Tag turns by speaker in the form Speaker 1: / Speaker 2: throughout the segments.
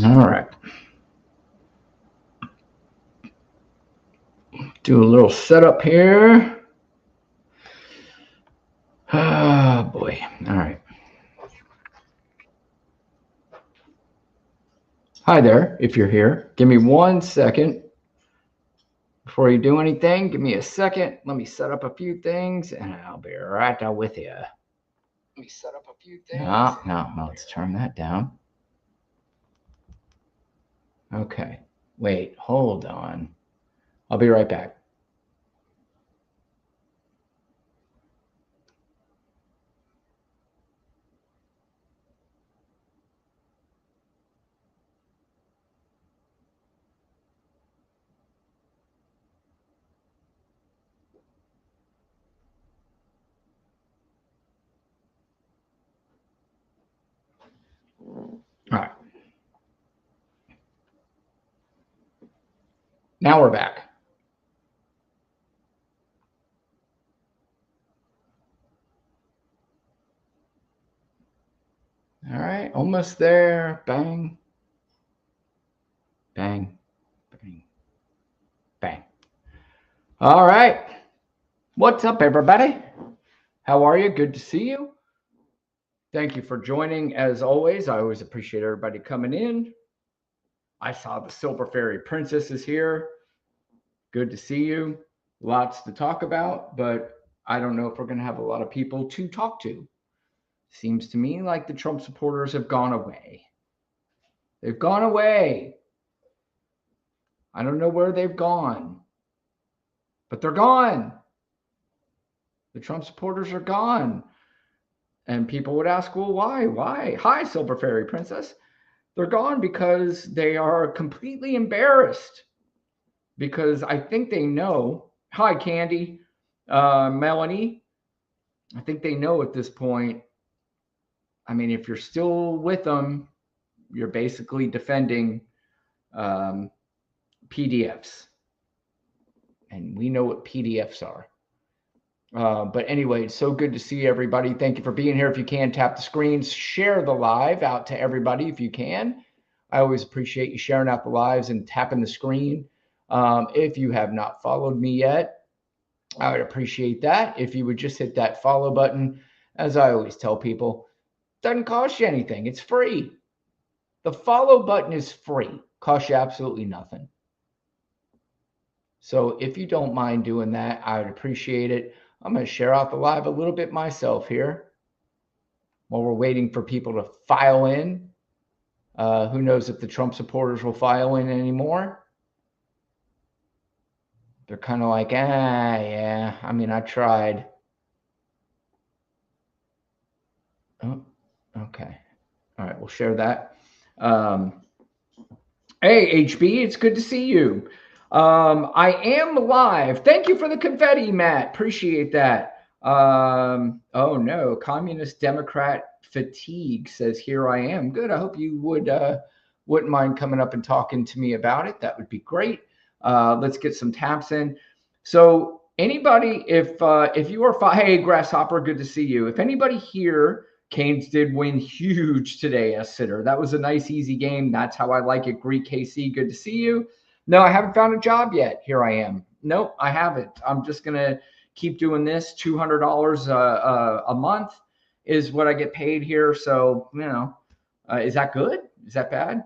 Speaker 1: All right. Do a little setup here. Oh, boy. All right. Hi there, if you're here. Give me 1 second before you do anything. Give me a second. Let me set up a few things, and I'll be right there with you. Let me set up a few things. No. Let's turn that down. Okay. Wait, hold on. I'll be right back. All right. Now we're back. All right, almost there. Bang. Bang. Bang. Bang. All right. What's up, everybody? How are you? Good to see you. Thank you for joining. As always, I always appreciate everybody coming in. I saw the Silver Fairy Princess is here. Good to see you. Lots to talk about, but I don't know if we're going to have a lot of people to talk to. Seems to me like the Trump supporters have gone away. They've gone away. I don't know where they've gone, but they're gone. The Trump supporters are gone. And people would ask, well, why? Why? Hi, Silver Fairy Princess. They're gone because they are completely embarrassed. Because I think they know. Hi, Candy, Melanie. I think they know at this point. I mean, if you're still with them, you're basically defending PDFs. And we know what PDFs are. But anyway, it's so good to see everybody. Thank you for being here. If you can, tap the screens, share the live out to everybody if you can. I always appreciate you sharing out the lives and tapping the screen. If you have not followed me yet, I would appreciate that. If you would just hit that follow button, as I always tell people, doesn't cost you anything. It's free. The follow button is free. Costs you absolutely nothing. So if you don't mind doing that, I would appreciate it. I'm going to share out the live a little bit myself here while we're waiting for people to file in. Who knows if the Trump supporters will file in anymore? They're kind of like, yeah, I mean, I tried. Oh, okay. All right, we'll share that. Hey, HB, it's good to see you. I am live. Thank you for the confetti, Matt. Appreciate that. Oh no, Communist Democrat fatigue says, "Here I am." Good. I hope you wouldn't mind coming up and talking to me about it. That would be great. Let's get some taps in. So, anybody, if you are, hey, Grasshopper, good to see you. If anybody here. Canes did win huge today as sitter. That was a nice, easy game. That's how I like it. Greek KC, good to see you. No, I haven't found a job yet. Here I am. Nope, I haven't. I'm just going to keep doing this. $200 a month is what I get paid here. So, is that good? Is that bad?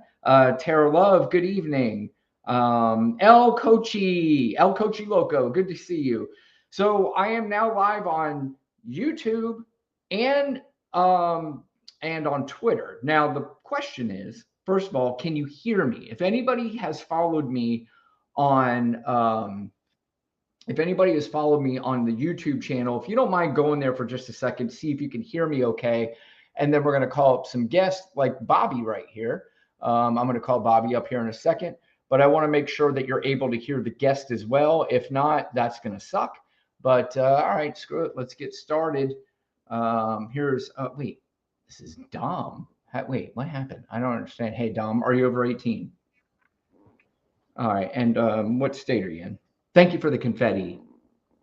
Speaker 1: Tara Love, good evening. El Cochi Loco, good to see you. So I am now live on YouTube and on Twitter. Now, the question is, first of all, can you hear me? If anybody has followed me on the YouTube channel, if you don't mind going there for just a second, see if you can hear me okay. And then we're going to call up some guests like Bobby right here. I'm going to call Bobby up here in a second, but I want to make sure that you're able to hear the guest as well. If not, that's going to suck. But all right, screw it. Let's get started. Here's, wait, this is Dom. Wait, what happened? I don't understand. Hey, Dom, are you over 18? All right. And what state are you in? Thank you for the confetti.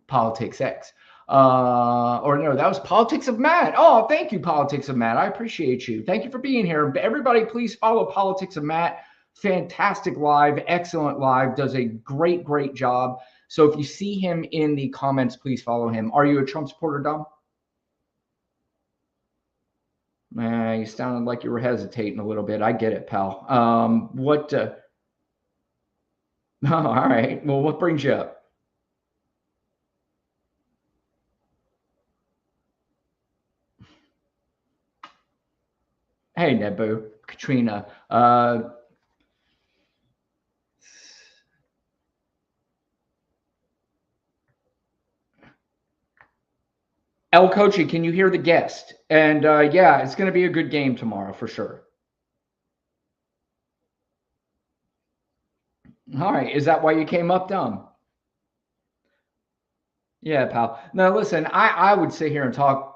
Speaker 1: Politics X. Or no, that was Politics of Matt. Oh, thank you, Politics of Matt. I appreciate you. Thank you for being here. Everybody, please follow Politics of Matt. Fantastic live, excellent live, does a great job. So if you see him in the comments, please follow him. Are you a Trump supporter, Dom? You sounded like you were hesitating a little bit. I get it, pal. What? Oh, all right. Well, what brings you up? Hey, Nebu, Katrina. El Coachy, can you hear the guest? And yeah, it's going to be a good game tomorrow for sure. All right. Is that why you came up, Dom? Yeah, pal. Now, listen, I would sit here and talk.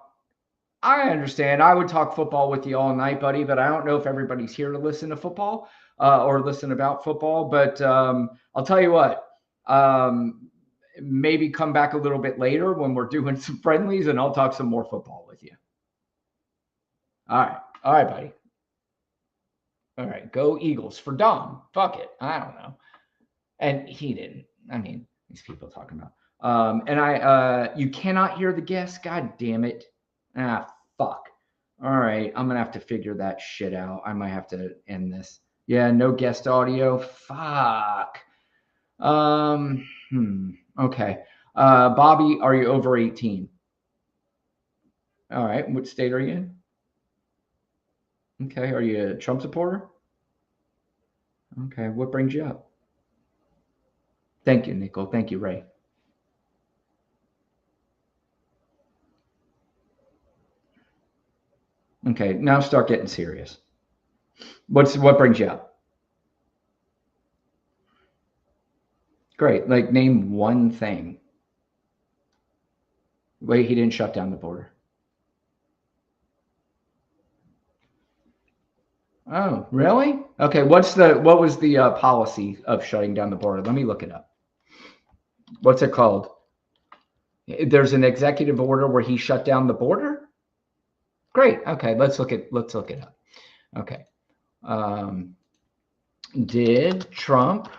Speaker 1: I understand. I would talk football with you all night, buddy, but I don't know if everybody's here to listen to football or listen about football. But I'll tell you what, maybe come back a little bit later when we're doing some friendlies and I'll talk some more football with you. All right. All right, buddy. All right. Go Eagles for Dom. Fuck it. I don't know. And he didn't. I mean, these people talking about. You cannot hear the guest. God damn it. Fuck. All right. I'm going to have to figure that shit out. I might have to end this. Yeah. No guest audio. Fuck. Okay. Bobby, are you over 18? All right. What state are you in? Okay. Are you a Trump supporter? Okay. What brings you up? Thank you, Nicole. Thank you, Ray. Okay. Now start getting serious. What brings you up? Great. Like, name one thing. Wait, he didn't shut down the border. Oh, really? Okay. What was the policy of shutting down the border? Let me look it up. What's it called? There's an executive order where he shut down the border. Great. Okay. Let's look it up. Okay. Did Trump?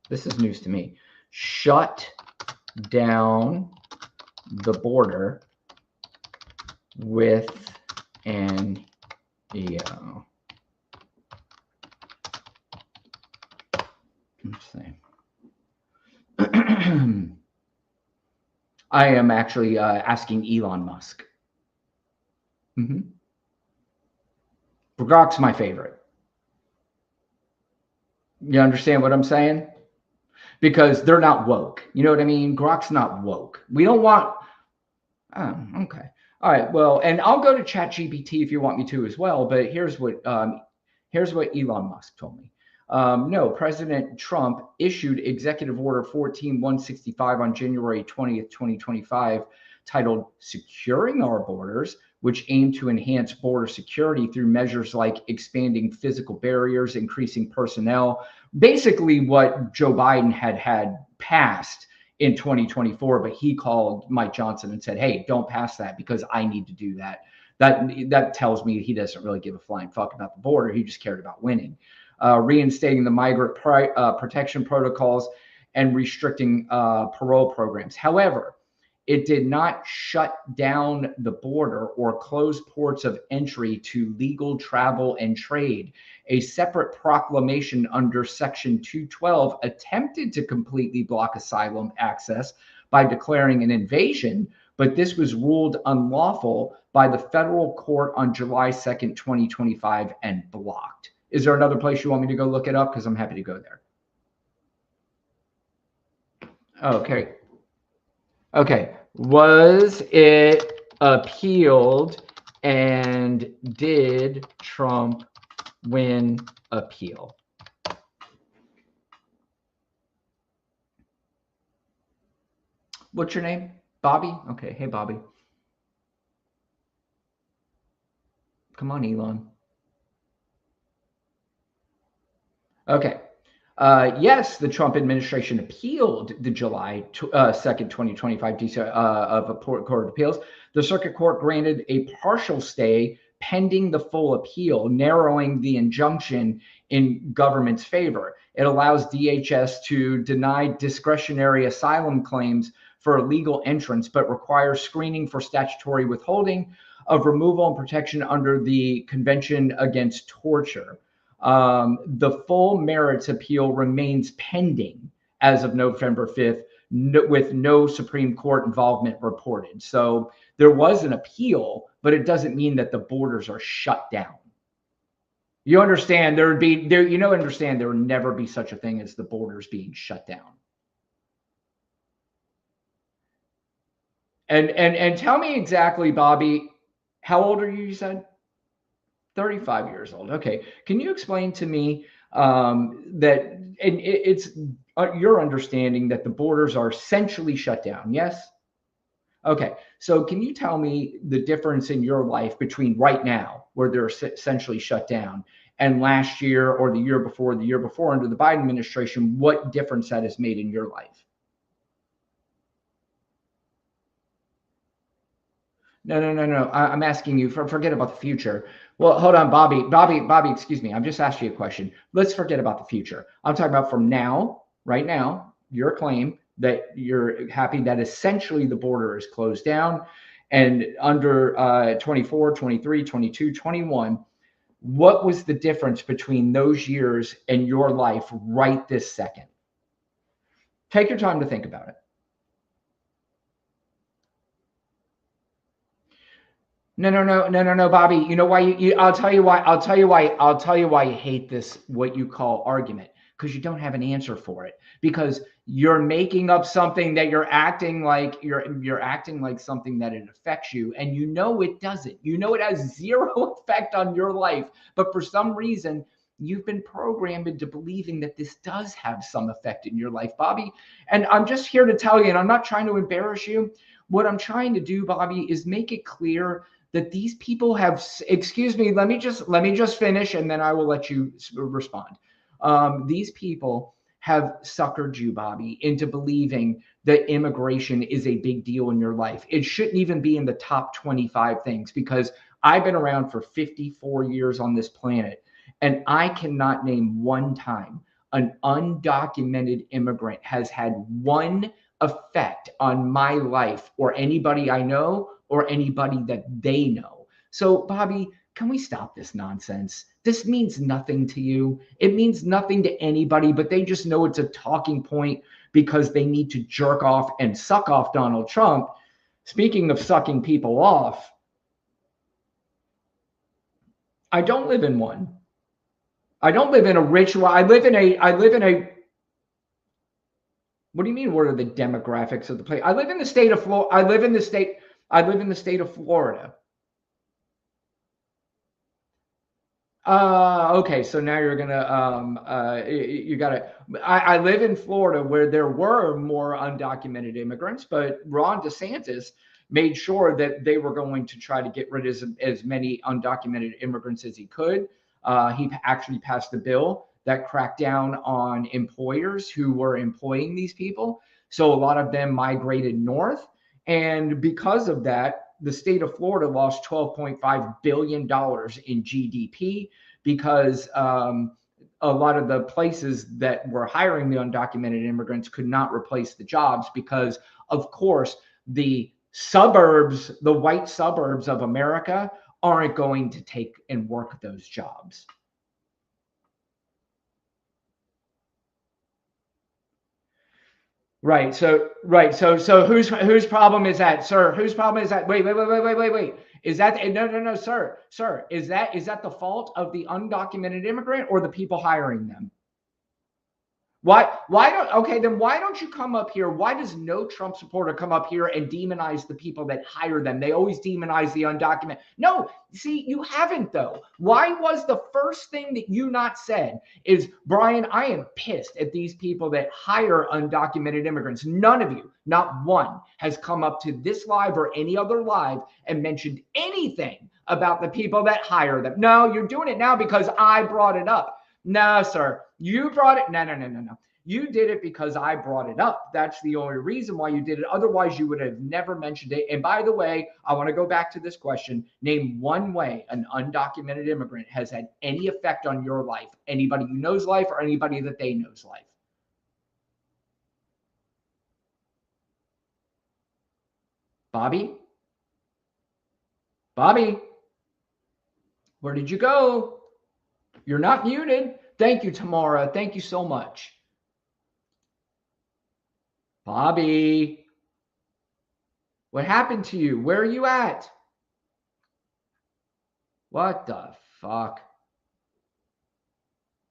Speaker 1: This is news to me. Shut down the border with an EO. Let's see. I am actually asking Elon Musk. Grok's my favorite. You understand what I'm saying? Because they're not woke. You know what I mean? Grok's not woke. We don't want. Oh, okay. All right. Well, and I'll go to ChatGPT if you want me to as well. But here's what Elon Musk told me. No, President Trump issued Executive Order 14165 on January 20th, 2025, titled "Securing Our Borders," which aim to enhance border security through measures like expanding physical barriers, increasing personnel, basically what Joe Biden had passed in 2024, but he called Mike Johnson and said, "Hey, don't pass that because I need to do that." That tells me he doesn't really give a flying fuck about the border. He just cared about winning. Reinstating the migrant protection protocols and restricting parole programs. However, it did not shut down the border or close ports of entry to legal travel and trade. A separate proclamation under Section 212 attempted to completely block asylum access by declaring an invasion, but this was ruled unlawful by the federal court on July 2nd, 2025, and blocked. Is there another place you want me to go look it up? Because I'm happy to go there. Okay. Okay. Was it appealed, and did Trump win appeal? What's your name? Bobby? Okay. Hey, Bobby. Come on, Elon. Okay. Yes, the Trump administration appealed the July 2nd, 2025 of a Court of Appeals. The Circuit Court granted a partial stay pending the full appeal, narrowing the injunction in government's favor. It allows DHS to deny discretionary asylum claims for illegal entrance, but requires screening for statutory withholding of removal and protection under the Convention Against Torture. The full merits appeal remains pending as of November 5th, with no Supreme Court involvement reported. So there was an appeal, but it doesn't mean that the borders are shut down. You understand there would never be such a thing as the borders being shut down. And tell me exactly, Bobby, how old are you said? 35 years old. Okay. Can you explain to me that, and it's your understanding that the borders are essentially shut down? Yes? Okay. So can you tell me the difference in your life between right now, where they're essentially shut down, and last year or the year before under the Biden administration, what difference that has made in your life? No. I'm asking you, forget about the future. Well, hold on, Bobby, excuse me. I'm just asking you a question. Let's forget about the future. I'm talking about from now, right now, your claim that you're happy that essentially the border is closed down, and under 24, 23, 22, 21, what was the difference between those years and your life right this second? Take your time to think about it. No, Bobby. You know why I'll tell you why you hate this, what you call argument, because you don't have an answer for it. Because you're making up something that you're acting like something that it affects you, and you know it doesn't. You know it has zero effect on your life, but for some reason you've been programmed into believing that this does have some effect in your life, Bobby. And I'm just here to tell you, and I'm not trying to embarrass you. What I'm trying to do, Bobby, is make it clear that these people have, excuse me, let me just finish, and then I will let you respond. These people have suckered you, Bobby, into believing that immigration is a big deal in your life. It shouldn't even be in the top 25 things, because I've been around for 54 years on this planet, and I cannot name one time an undocumented immigrant has had one effect on my life or anybody I know or anybody that they know. So, Bobby, can we stop this nonsense? This means nothing to you. It means nothing to anybody, but they just know it's a talking point because they need to jerk off and suck off Donald Trump. Speaking of sucking people off, I don't live in one. I don't live in a rich one. I live in a What do you mean? What are the demographics of the place? I live in the state of Florida. I live in the state of Florida. Okay. So now you're gonna you gotta. I live in Florida, where there were more undocumented immigrants, but Ron DeSantis made sure that they were going to try to get rid of as many undocumented immigrants as he could. He actually passed a bill that cracked down on employers who were employing these people. So a lot of them migrated north. And because of that, the state of Florida lost $12.5 billion in GDP, because a lot of the places that were hiring the undocumented immigrants could not replace the jobs because, of course, the white suburbs of America aren't going to take and work those jobs. Right. So whose problem is that, sir? Whose problem is that? Wait. Is that no, sir? Is that the fault of the undocumented immigrant or the people hiring them? Why don't you come up here? Why does no Trump supporter come up here and demonize the people that hire them? They always demonize the undocumented. No, see, you haven't though. Why was the first thing that you not said is, Brian, I am pissed at these people that hire undocumented immigrants. None of you, not one, has come up to this live or any other live and mentioned anything about the people that hire them. No, you're doing it now because I brought it up. No, sir. You brought it. No. You did it because I brought it up. That's the only reason why you did it. Otherwise, you would have never mentioned it. And by the way, I want to go back to this question. Name one way an undocumented immigrant has had any effect on your life, anybody you know's life, or anybody that they know's life. Bobby? Bobby? Where did you go? You're not muted. Thank you, Tamara. Thank you so much. Bobby, what happened to you? Where are you at? What the fuck?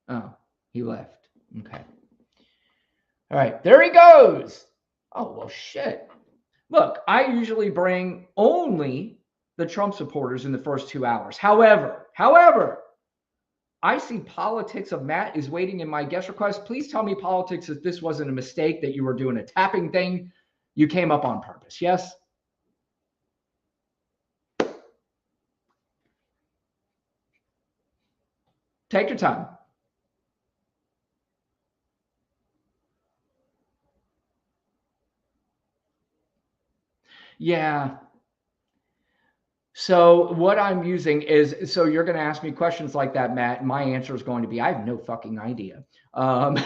Speaker 1: Oh, he left. Okay. All right, there he goes. Oh, well, shit. Look, I usually bring only the Trump supporters in the first 2 hours. However, I see Politics of Matt is waiting in my guest request. Please tell me, Politics, if this wasn't a mistake, that you were doing a tapping thing. You came up on purpose, yes? Take your time. Yeah. So what I'm using is, so you're going to ask me questions like that, Matt. And my answer is going to be, I have no fucking idea. What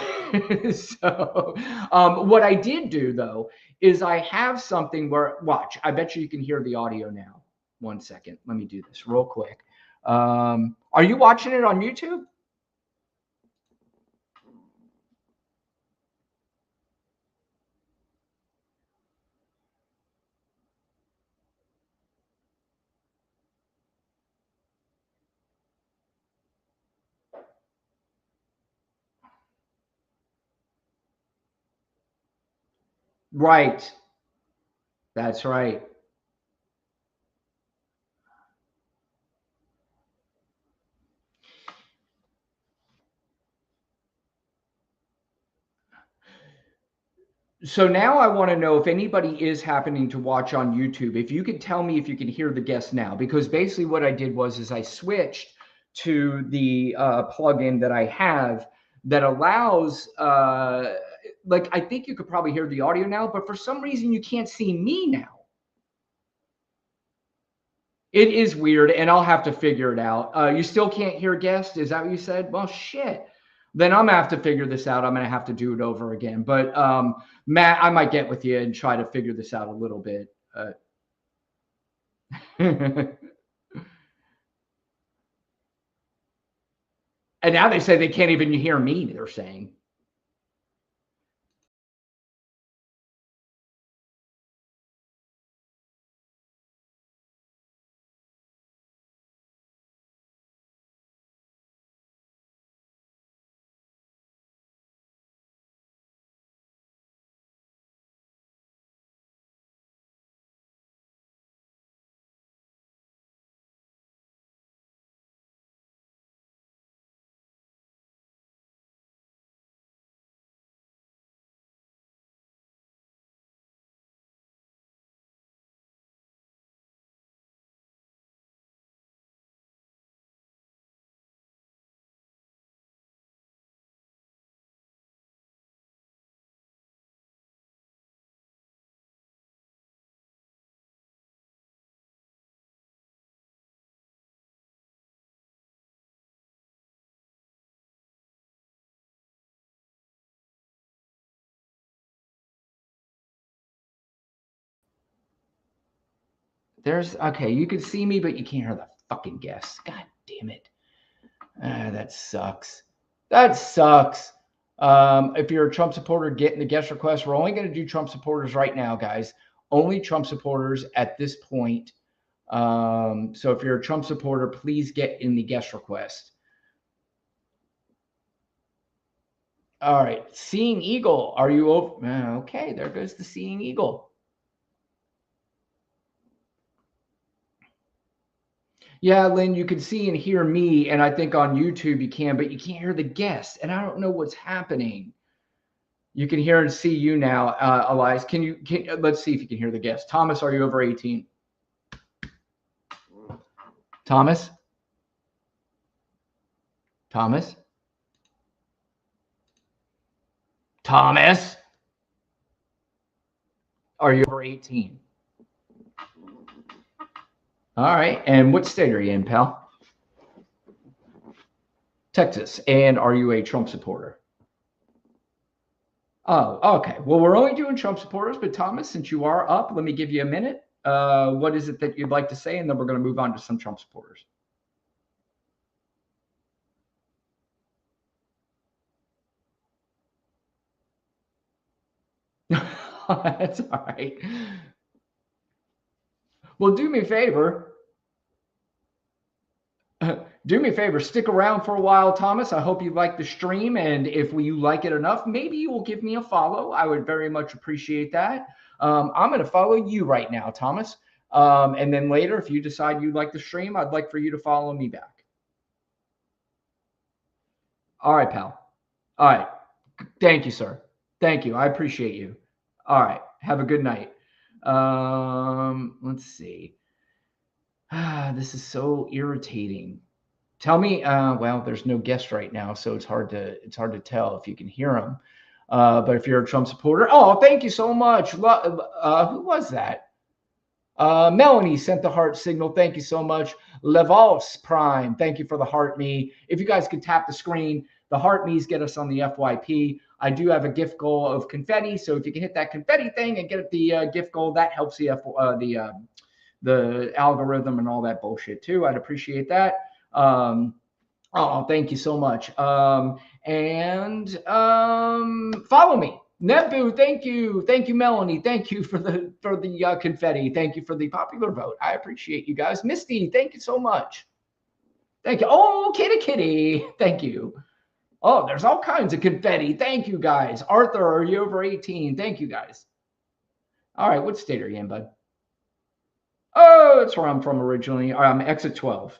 Speaker 1: I did do though, is I have something where, watch, I bet you can hear the audio now. 1 second. Let me do this real quick. Are you watching it on YouTube? Right. That's right. So now I want to know if anybody is happening to watch on YouTube, if you could tell me if you can hear the guest now, because basically what I did was I switched to the plugin that I have that allows, like, I think you could probably hear the audio now, but for some reason you can't see me now. It is weird, and I'll have to figure it out. You still can't hear guest? Is that what you said? Well, shit. Then I'm gonna have to figure this out. I'm gonna have to do it over again. But Matt, I might get with you and try to figure this out a little bit. And now they say they can't even hear me, they're saying. There's okay, you can see me, but you can't hear the fucking guests. God damn it. That sucks. That sucks. If you're a Trump supporter, get in the guest request. We're only going to do Trump supporters right now, guys. Only Trump supporters at this point. So if you're a Trump supporter, please get in the guest request. All right. Seeing Eagle. Are you over? Okay. There goes the Seeing Eagle. Yeah, Lynn, you can see and hear me. And I think on YouTube you can, but you can't hear the guests. And I don't know what's happening. You can hear and see you now, Elias. Let's see if you can hear the guest. Thomas, are you over 18? Thomas? Thomas? Thomas, are you over 18? All right. And what state are you in, pal? Texas. And are you a Trump supporter? Oh, okay. Well, we're only doing Trump supporters, but Thomas, since you are up, let me give you a minute. What is it that you'd like to say? And then we're going to move on to some Trump supporters. That's all right. Well, do me a favor. Do me a favor, stick around for a while, Thomas. I hope you like the stream. And if you like it enough, maybe you will give me a follow. I would very much appreciate that. I'm going to follow you right now, Thomas. And then later, if you decide you like the stream, I'd like for you to follow me back. All right, pal. All right. Thank you, sir. Thank you. I appreciate you. All right. Have a good night. Let's see. This is so irritating. Tell me, well, there's no guest right now, so it's hard to tell if you can hear him. But if you're a Trump supporter, oh, thank you so much. Who was that? Melanie sent the heart signal. Thank you so much. Levals Prime, thank you for the heart me. If you guys could tap the screen, the heart me's get us on the FYP. I do have a gift goal of confetti, so if you can hit that confetti thing and get the gift goal, that helps the algorithm and all that bullshit too. I'd appreciate that. Oh, thank you so much. Follow me. Nebu, thank you. Thank you, Melanie. Thank you for the confetti. Thank you for the popular vote. I appreciate you guys. Misty, thank you so much. Thank you. Oh, kitty. Thank you. Oh, there's all kinds of confetti. Thank you, guys. Arthur, are you over 18? Thank you, guys. All right, what state are you in, bud? Oh, that's where I'm from originally. I'm exit 12.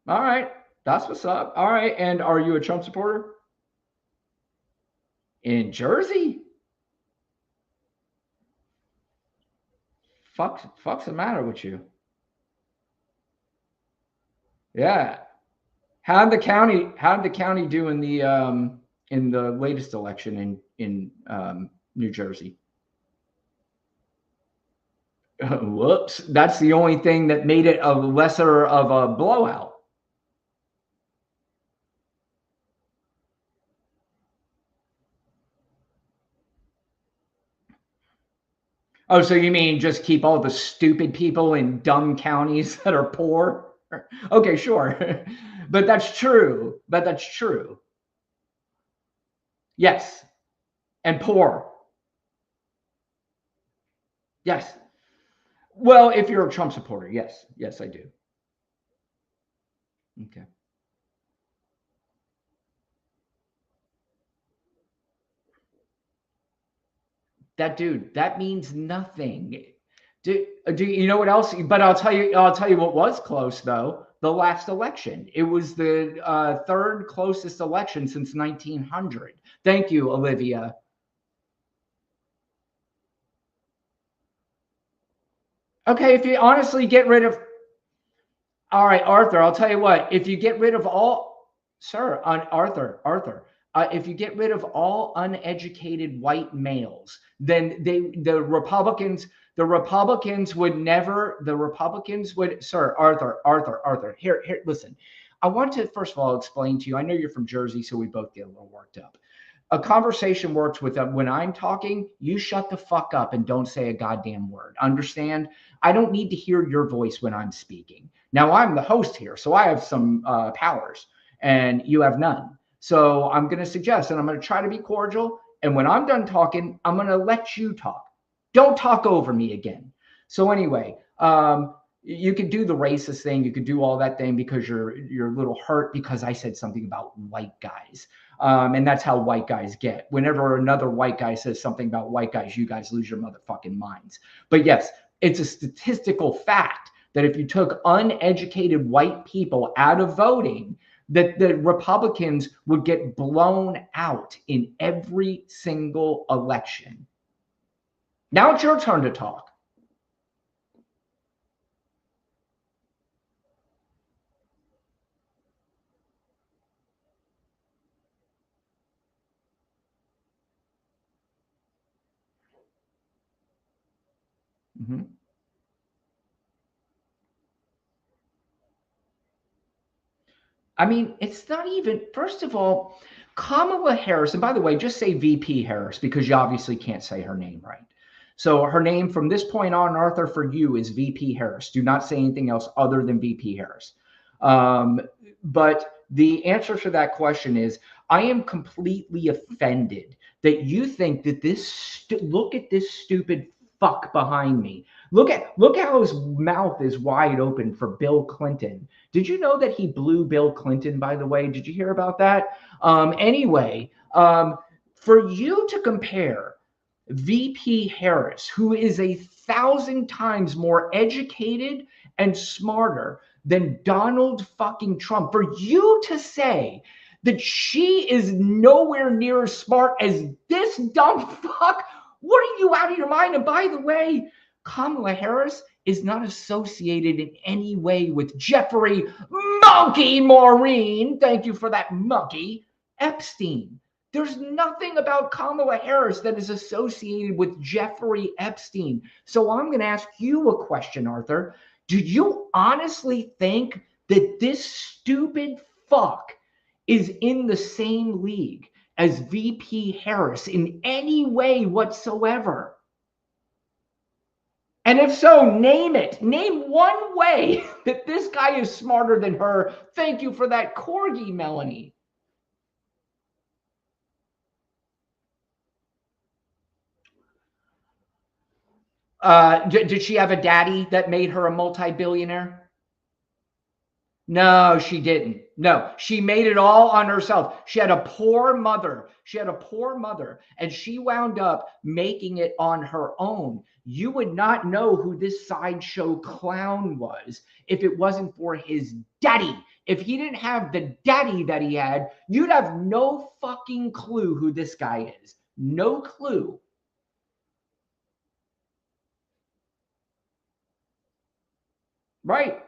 Speaker 1: All right, that's what's up. All right, and are you a Trump supporter? In Jersey? Fuck's the matter with you? Yeah. How did the county do in the latest election in New Jersey? Whoops. That's the only thing that made it a lesser of a blowout. Oh, so you mean just keep all the stupid people in dumb counties that are poor? Okay, sure. But that's true. Yes. And poor. Yes. Well, if you're a Trump supporter, yes. Yes, I do. Okay. That means nothing. Do you know what else? But I'll tell you what was close though. The last election. It was the third closest election since 1900. Thank you, Olivia. Okay, if you honestly get rid of, all right, Arthur, I'll tell you what. If you get rid of all, sir, on Arthur, if you get rid of all uneducated white males, then the Republicans would never, sir, Arthur, here, listen. I want to first of all explain to you. I know you're from Jersey, so we both get a little worked up. A conversation works with them. When I'm talking, you shut the fuck up and don't say a goddamn word. Understand? I don't need to hear your voice when I'm speaking. Now I'm the host here, so I have some powers, and you have none. So I'm going to suggest, and I'm going to try to be cordial. And when I'm done talking, I'm going to let you talk. Don't talk over me again. So anyway, you could do the racist thing. You could do all that thing because you're a little hurt because I said something about white guys. And that's how white guys get. Whenever another white guy says something about white guys, you guys lose your motherfucking minds. But yes, it's a statistical fact that if you took uneducated white people out of voting, that the Republicans would get blown out in every single election. Now it's your turn to talk. Mm-hmm. I mean, it's not even, first of all, Kamala Harris, and by the way, just say VP Harris because you obviously can't say her name right. So her name from this point on, Arthur, for you is VP Harris. Do not say anything else other than VP Harris. But the answer to that question is I am completely offended that you think that this, look at this stupid fuck behind me. Look how his mouth is wide open for Bill Clinton. Did you know that he blew Bill Clinton, by the way? Did you hear about that? Anyway, for you to compare VP Harris, who is 1,000 times more educated and smarter than Donald fucking Trump, for you to say that she is nowhere near as smart as this dumb fuck, what are you out of your mind? And by the way, Kamala Harris is not associated in any way with Jeffrey Monkey Maureen. Thank you for that, Monkey Epstein. There's nothing about Kamala Harris that is associated with Jeffrey Epstein. So I'm going to ask you a question, Arthur. Do you honestly think that this stupid fuck is in the same league as VP Harris in any way whatsoever? And if so, name it. Name one way that this guy is smarter than her. Thank you for that corgi, Melanie. Did she have a daddy that made her a multi-billionaire? No, she didn't. No, she made it all on herself. She had a poor mother. And she wound up making it on her own. You would not know who this sideshow clown was if it wasn't for his daddy. If he didn't have the daddy that he had, you'd have no fucking clue who this guy is. No clue. Right.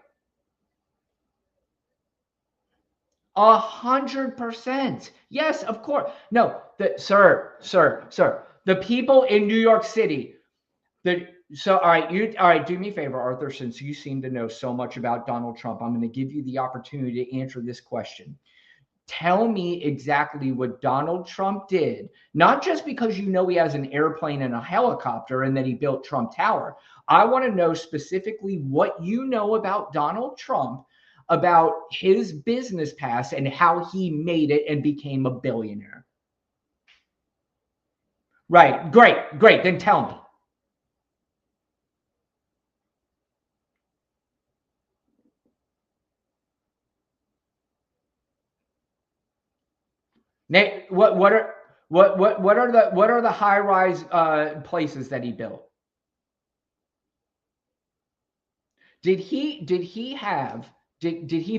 Speaker 1: 100%. Yes, of course. No, sir. The people in New York City. All right. Do me a favor, Arthur. Since you seem to know so much about Donald Trump, I'm going to give you the opportunity to answer this question. Tell me exactly what Donald Trump did, not just because you know he has an airplane and a helicopter and that he built Trump Tower. I want to know specifically what you know about Donald Trump, about his business past and how he made it and became a billionaire. Right. Great. Then tell me. Nate, what are the high rise places that he built? Did he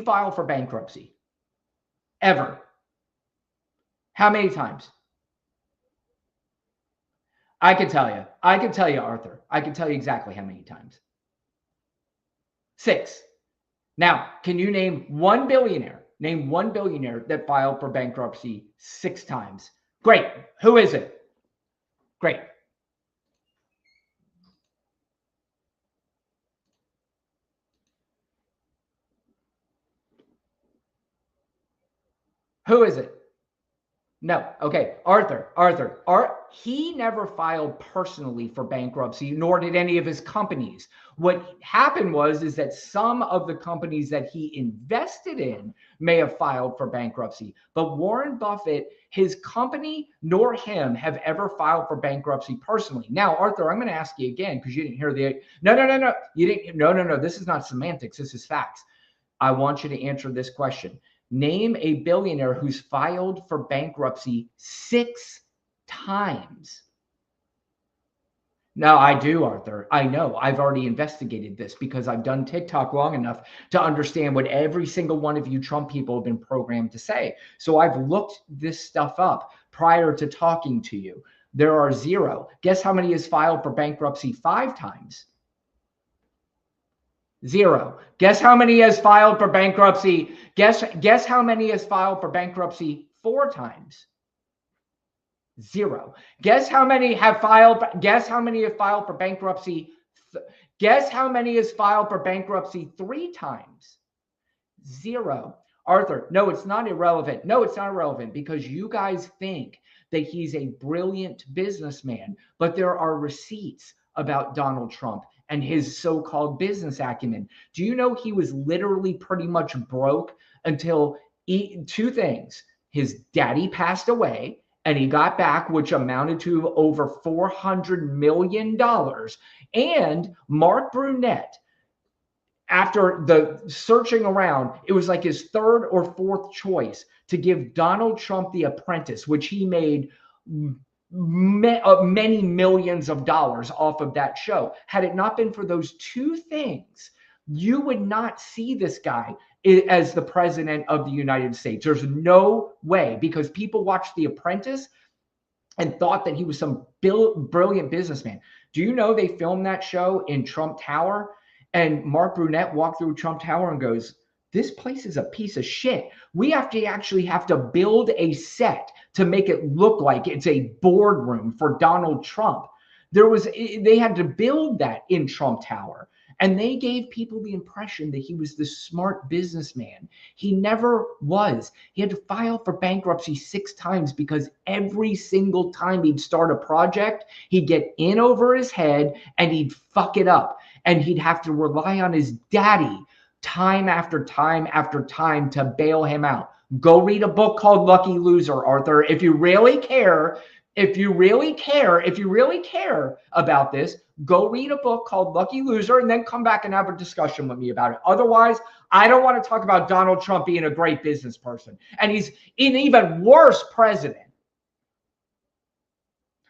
Speaker 1: file for bankruptcy? Ever? How many times? I can tell you, Arthur. I can tell you exactly how many times. 6. Now, can you name one billionaire? Name one billionaire that filed for bankruptcy 6 times. Great. Who is it? Great. Who is it? No. Okay. Arthur. He never filed personally for bankruptcy, nor did any of his companies. What happened is that some of the companies that he invested in may have filed for bankruptcy. But Warren Buffett, his company, nor him have ever filed for bankruptcy personally. Now, Arthur, I'm going to ask you again because you didn't hear No. You didn't. No. This is not semantics. This is facts. I want you to answer this question. Name a billionaire who's filed for bankruptcy 6 times. No, I do, Arthur. I know. I've already investigated this because I've done TikTok long enough to understand what every single one of you Trump people have been programmed to say. So I've looked this stuff up prior to talking to you. There are 0. Guess how many has filed for bankruptcy 5 times? 0. Guess how many has filed for bankruptcy? Guess how many has filed for bankruptcy 4 times? 0. Guess how many have filed for bankruptcy Guess how many has filed for bankruptcy 3 times? 0. Arthur, no, it's not irrelevant. No, it's not irrelevant because you guys think that he's a brilliant businessman, but there are receipts about Donald Trump and his so-called business acumen. Do you know he was literally pretty much broke until 2 things. His daddy passed away and he got back, which amounted to over $400 million. And Mark Brunette, after the searching around, it was like his 3rd or 4th choice to give Donald Trump The Apprentice, which he made many millions of dollars off of that show. Had it not been for those 2 things, you would not see this guy as the president of the United States. There's no way, because people watched The Apprentice and thought that he was some brilliant businessman. Do you know they filmed that show in Trump Tower? And Mark Brunette walked through Trump Tower and goes, this place is a piece of shit. We actually have to build a set to make it look like it's a boardroom for Donald Trump. They had to build that in Trump Tower. And they gave people the impression that he was this smart businessman. He never was. He had to file for bankruptcy 6 times because every single time he'd start a project, he'd get in over his head and he'd fuck it up. And he'd have to rely on his daddy time after time after time to bail him out. Go read a book called Lucky Loser, Arthur. If you really care about this, go read a book called Lucky Loser and then come back and have a discussion with me about it. Otherwise, I don't want to talk about Donald Trump being a great business person. And he's an even worse president.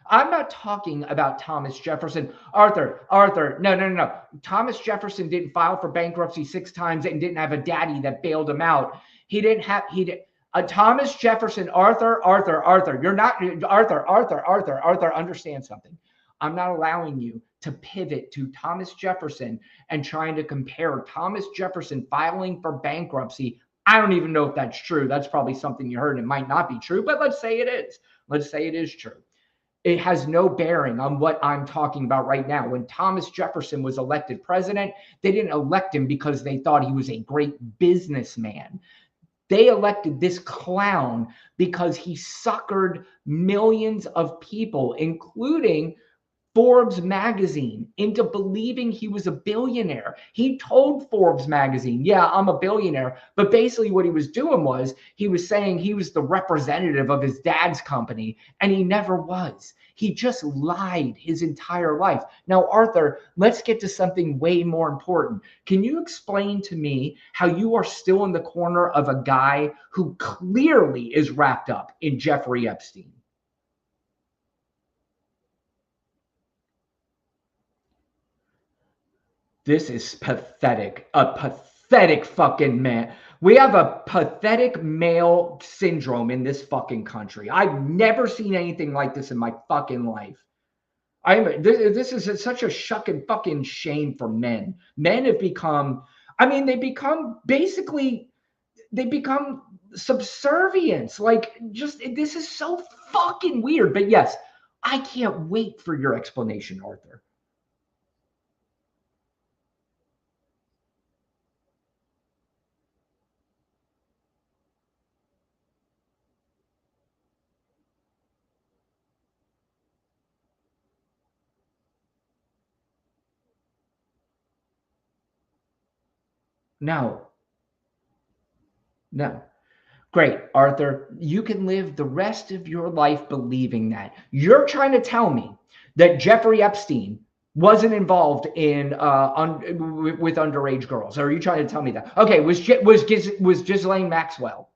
Speaker 1: I'm not talking about Thomas Jefferson. Arthur, no. Thomas Jefferson didn't file for bankruptcy 6 times and didn't have a daddy that bailed him out. Thomas Jefferson, Arthur, understand something. I'm not allowing you to pivot to Thomas Jefferson and trying to compare Thomas Jefferson filing for bankruptcy. I don't even know if that's true. That's probably something you heard. It might not be true, but let's say it is. Let's say it is true. It has no bearing on what I'm talking about right now. When Thomas Jefferson was elected president, they didn't elect him because they thought he was a great businessman. They elected this clown because he suckered millions of people, including Forbes magazine, into believing he was a billionaire. He told Forbes magazine, yeah, I'm a billionaire. But basically what he was doing was he was saying he was the representative of his dad's company, and he never was. He just lied his entire life. Now, Arthur, let's get to something way more important. Can you explain to me how you are still in the corner of a guy who clearly is wrapped up in Jeffrey Epstein? This is pathetic. A pathetic fucking man. We have a pathetic male syndrome in this fucking country. I've never seen anything like this in my fucking life. This is such a shucking fucking shame for men. Men have become, they become subservience. Like, just, this is so fucking weird. But yes, I can't wait for your explanation, Arthur. No. Great, Arthur. You can live the rest of your life believing that. You're trying to tell me that Jeffrey Epstein wasn't involved in with underage girls. Are you trying to tell me that? Okay, was Ghislaine Maxwell?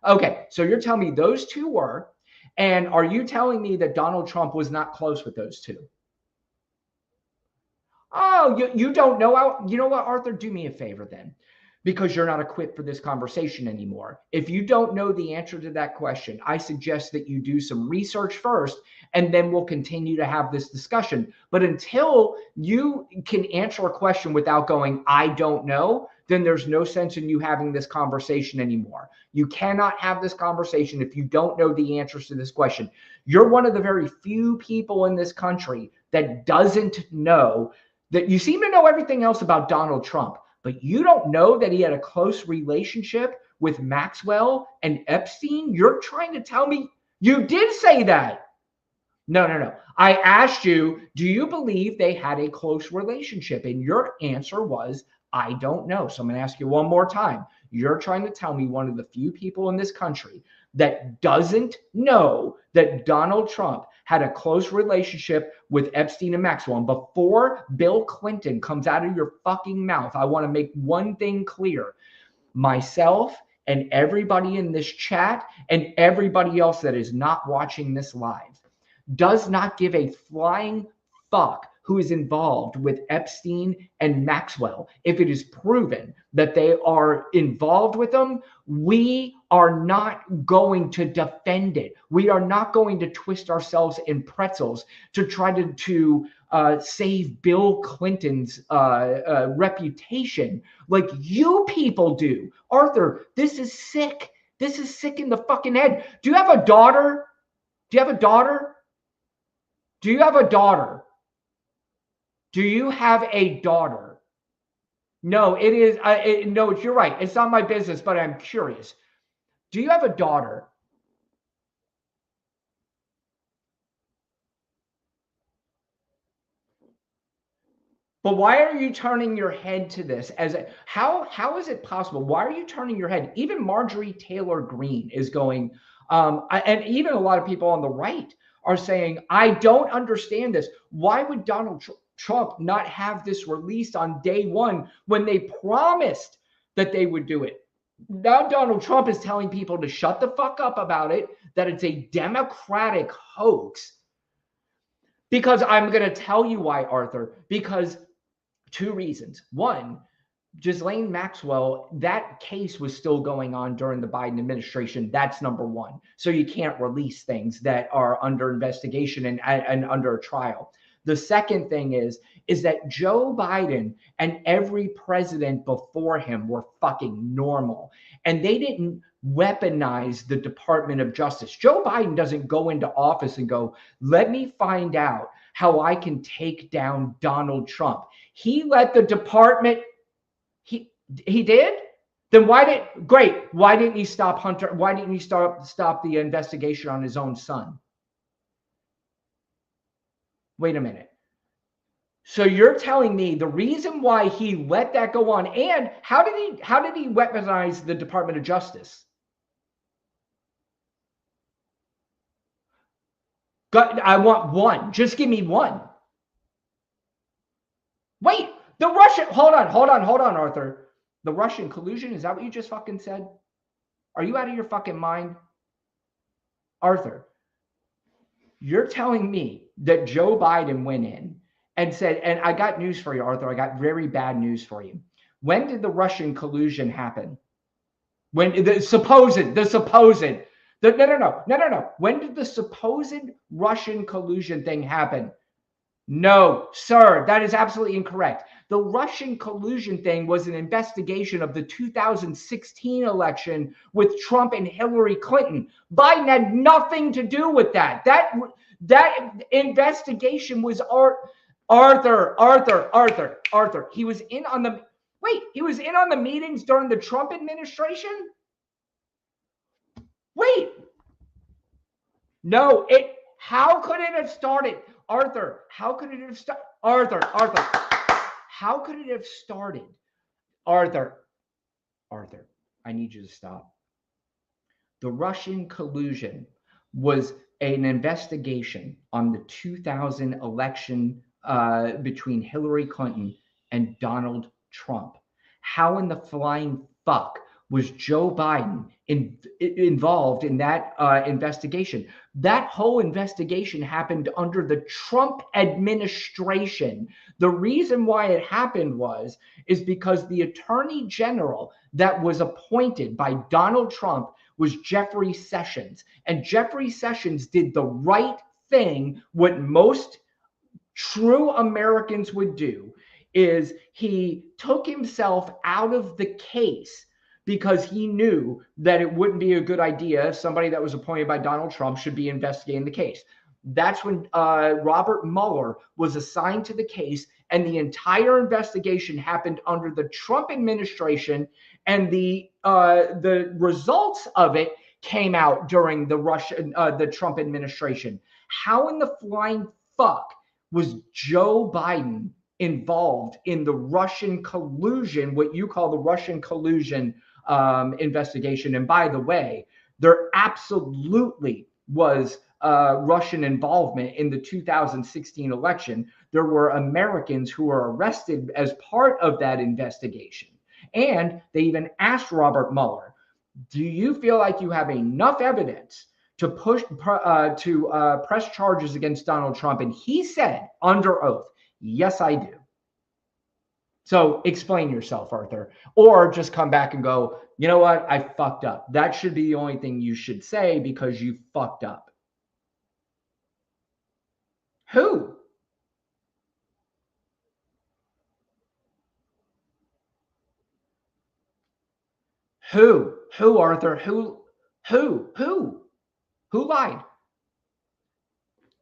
Speaker 1: Okay, so you're telling me those 2 were, and are you telling me that Donald Trump was not close with those 2? Oh, you don't know. You know what, Arthur? Do me a favor then, because you're not equipped for this conversation anymore. If you don't know the answer to that question, I suggest that you do some research first, and then we'll continue to have this discussion. But until you can answer a question without going, I don't know, then there's no sense in you having this conversation anymore. You cannot have this conversation if you don't know the answers to this question. You're one of the very few people in this country that doesn't know That you seem to know everything else about Donald Trump, but you don't know that he had a close relationship with Maxwell and Epstein? You're trying to tell me you did say that. No. I asked you, do you believe they had a close relationship? And your answer was, I don't know. So I'm going to ask you one more time. You're trying to tell me one of the few people in this country that doesn't know that Donald Trump had a close relationship with Epstein and Maxwell. And before Bill Clinton comes out of your fucking mouth, I want to make one thing clear. Myself and everybody in this chat and everybody else that is not watching this live does not give a flying fuck who is involved with Epstein and Maxwell. If it is proven that they are involved with them, we are not going to defend it. We are not going to twist ourselves in pretzels to try to save Bill Clinton's reputation like you people do. Arthur, this is sick. This is sick in the fucking head. Do you have a daughter? Do you have a daughter? Do you have a daughter? Do you have a daughter? No, it is. No, you're right. It's not my business, but I'm curious. Do you have a daughter? But why are you turning your head to this? How is it possible? Why are you turning your head? Even Marjorie Taylor Greene is going, and even a lot of people on the right are saying, I don't understand this. Why would Donald Trump not have this released on day one when they promised that they would do it? Now Donald Trump is telling people to shut the fuck up about it, that it's a Democratic hoax. Because I'm going to tell you why, Arthur. Because two reasons. One, Ghislaine Maxwell, that case was still going on during the Biden administration. That's number one. So you can't release things that are under investigation and under a trial. The second thing is that Joe Biden and every president before him were fucking normal. And they didn't weaponize the Department of Justice. Joe Biden doesn't go into office and go, let me find out how I can take down Donald Trump. He let the department... He did? Then why didn't he stop Hunter? Why didn't he stop the investigation on his own son? Wait a minute. So you're telling me the reason why he let that go on, and how did he weaponize the Department of Justice? I want one. Just give me one. Wait, the Russian, hold on, Arthur. The Russian collusion, is that what you just fucking said? Are you out of your fucking mind? Arthur, you're telling me that Joe Biden went in and said, and I got news for you, Arthur. I got very bad news for you. When did the Russian collusion happen? When the supposed. No. When did the supposed Russian collusion thing happen? No, sir, that is absolutely incorrect. The Russian collusion thing was an investigation of the 2016 election with Trump and Hillary Clinton. Biden had nothing to do with that. That investigation was Arthur. He was in on the meetings during the Trump administration? Wait. No, how could it have started? Arthur, how could it have started? Arthur, how could it have started? Arthur, I need you to stop. The Russian collusion was an investigation on the 2000 election between Hillary Clinton and Donald Trump. How in the flying fuck was Joe Biden involved in that investigation? That whole investigation happened under the Trump administration. The reason why it happened is because the attorney general that was appointed by Donald Trump was Jeffrey Sessions. And Jeffrey Sessions did the right thing. What most true Americans would do is he took himself out of the case because he knew that it wouldn't be a good idea if somebody that was appointed by Donald Trump should be investigating the case. That's when Robert Mueller was assigned to the case, And the entire investigation happened under the Trump administration, and the results of it came out during the Trump administration. How in the flying fuck was Joe Biden involved in the Russian collusion, what you call the Russian collusion investigation? And by the way, there absolutely was Russian involvement in the 2016 election. There were Americans who were arrested as part of that investigation. And they even asked Robert Mueller, do you feel like you have enough evidence to press charges against Donald Trump? And he said under oath, yes, I do. So explain yourself, Arthur, or just come back and go, you know what? I fucked up. That should be the only thing you should say, because you fucked up. Who? Who, Arthur? Who lied?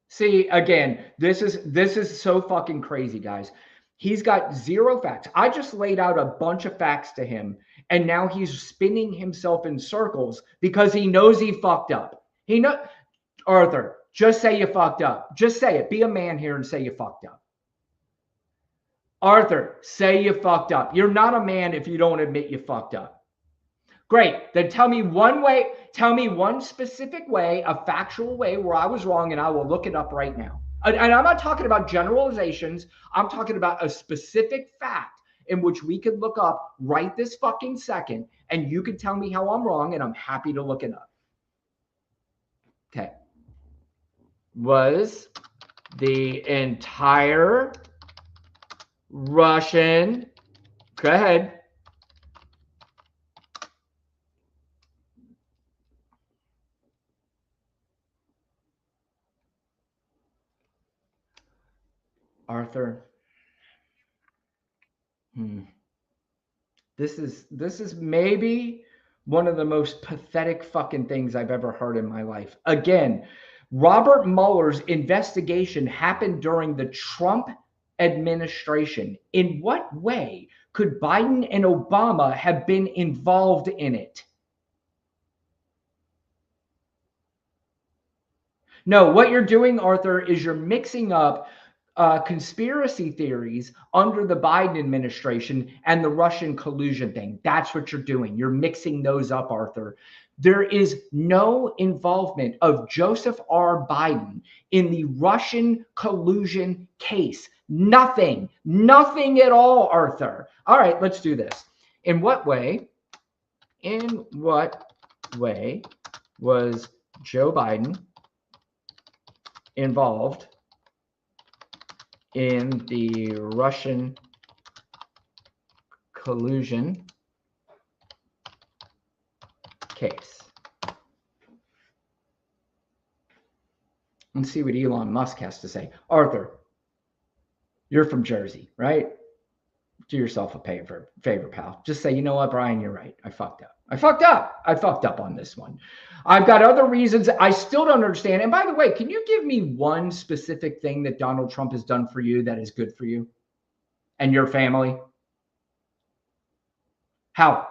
Speaker 1: See, again, this is so fucking crazy, guys. He's got zero facts. I just laid out a bunch of facts to him, and now he's spinning himself in circles because he knows he fucked up. Arthur, just say you fucked up. Just say it. Be a man here and say you fucked up. Arthur, say you fucked up. You're not a man if you don't admit you fucked up. Great. Then tell me one way, tell me one specific way, a factual way where I was wrong, and I will look it up right now. And I'm not talking about generalizations. I'm talking about a specific fact in which we could look up right this fucking second, and you can tell me how I'm wrong, and I'm happy to look it up. Okay. Was the entire Russian, go ahead. Arthur. This is maybe one of the most pathetic fucking things I've ever heard in my life. Again, Robert Mueller's investigation happened during the Trump administration. In what way could Biden and Obama have been involved in it? No, what you're doing, Arthur, is you're mixing up conspiracy theories under the Biden administration and the Russian collusion thing. That's what you're doing. You're mixing those up, Arthur. There is no involvement of Joseph R. Biden in the Russian collusion case. Nothing at all, Arthur. All right, let's do this. In what way was Joe Biden involved in the Russian collusion case? Let's see what Elon Musk has to say. Arthur, you're from Jersey, right? Do yourself a favor, pal. Just say, you know what, Brian, you're right. I fucked up. I fucked up on this one. I've got other reasons I still don't understand. And by the way, can you give me one specific thing that Donald Trump has done for you that is good for you and your family? How?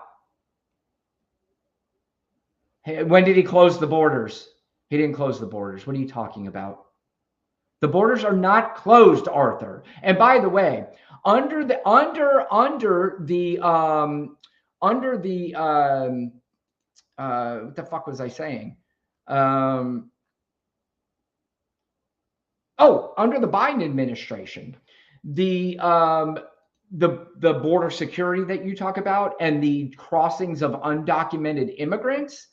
Speaker 1: When did he close the borders? He didn't close the borders. What are you talking about? The borders are not closed, Arthur. And by the way, under the what the fuck was I saying? Under the Biden administration, the border security that you talk about and the crossings of undocumented immigrants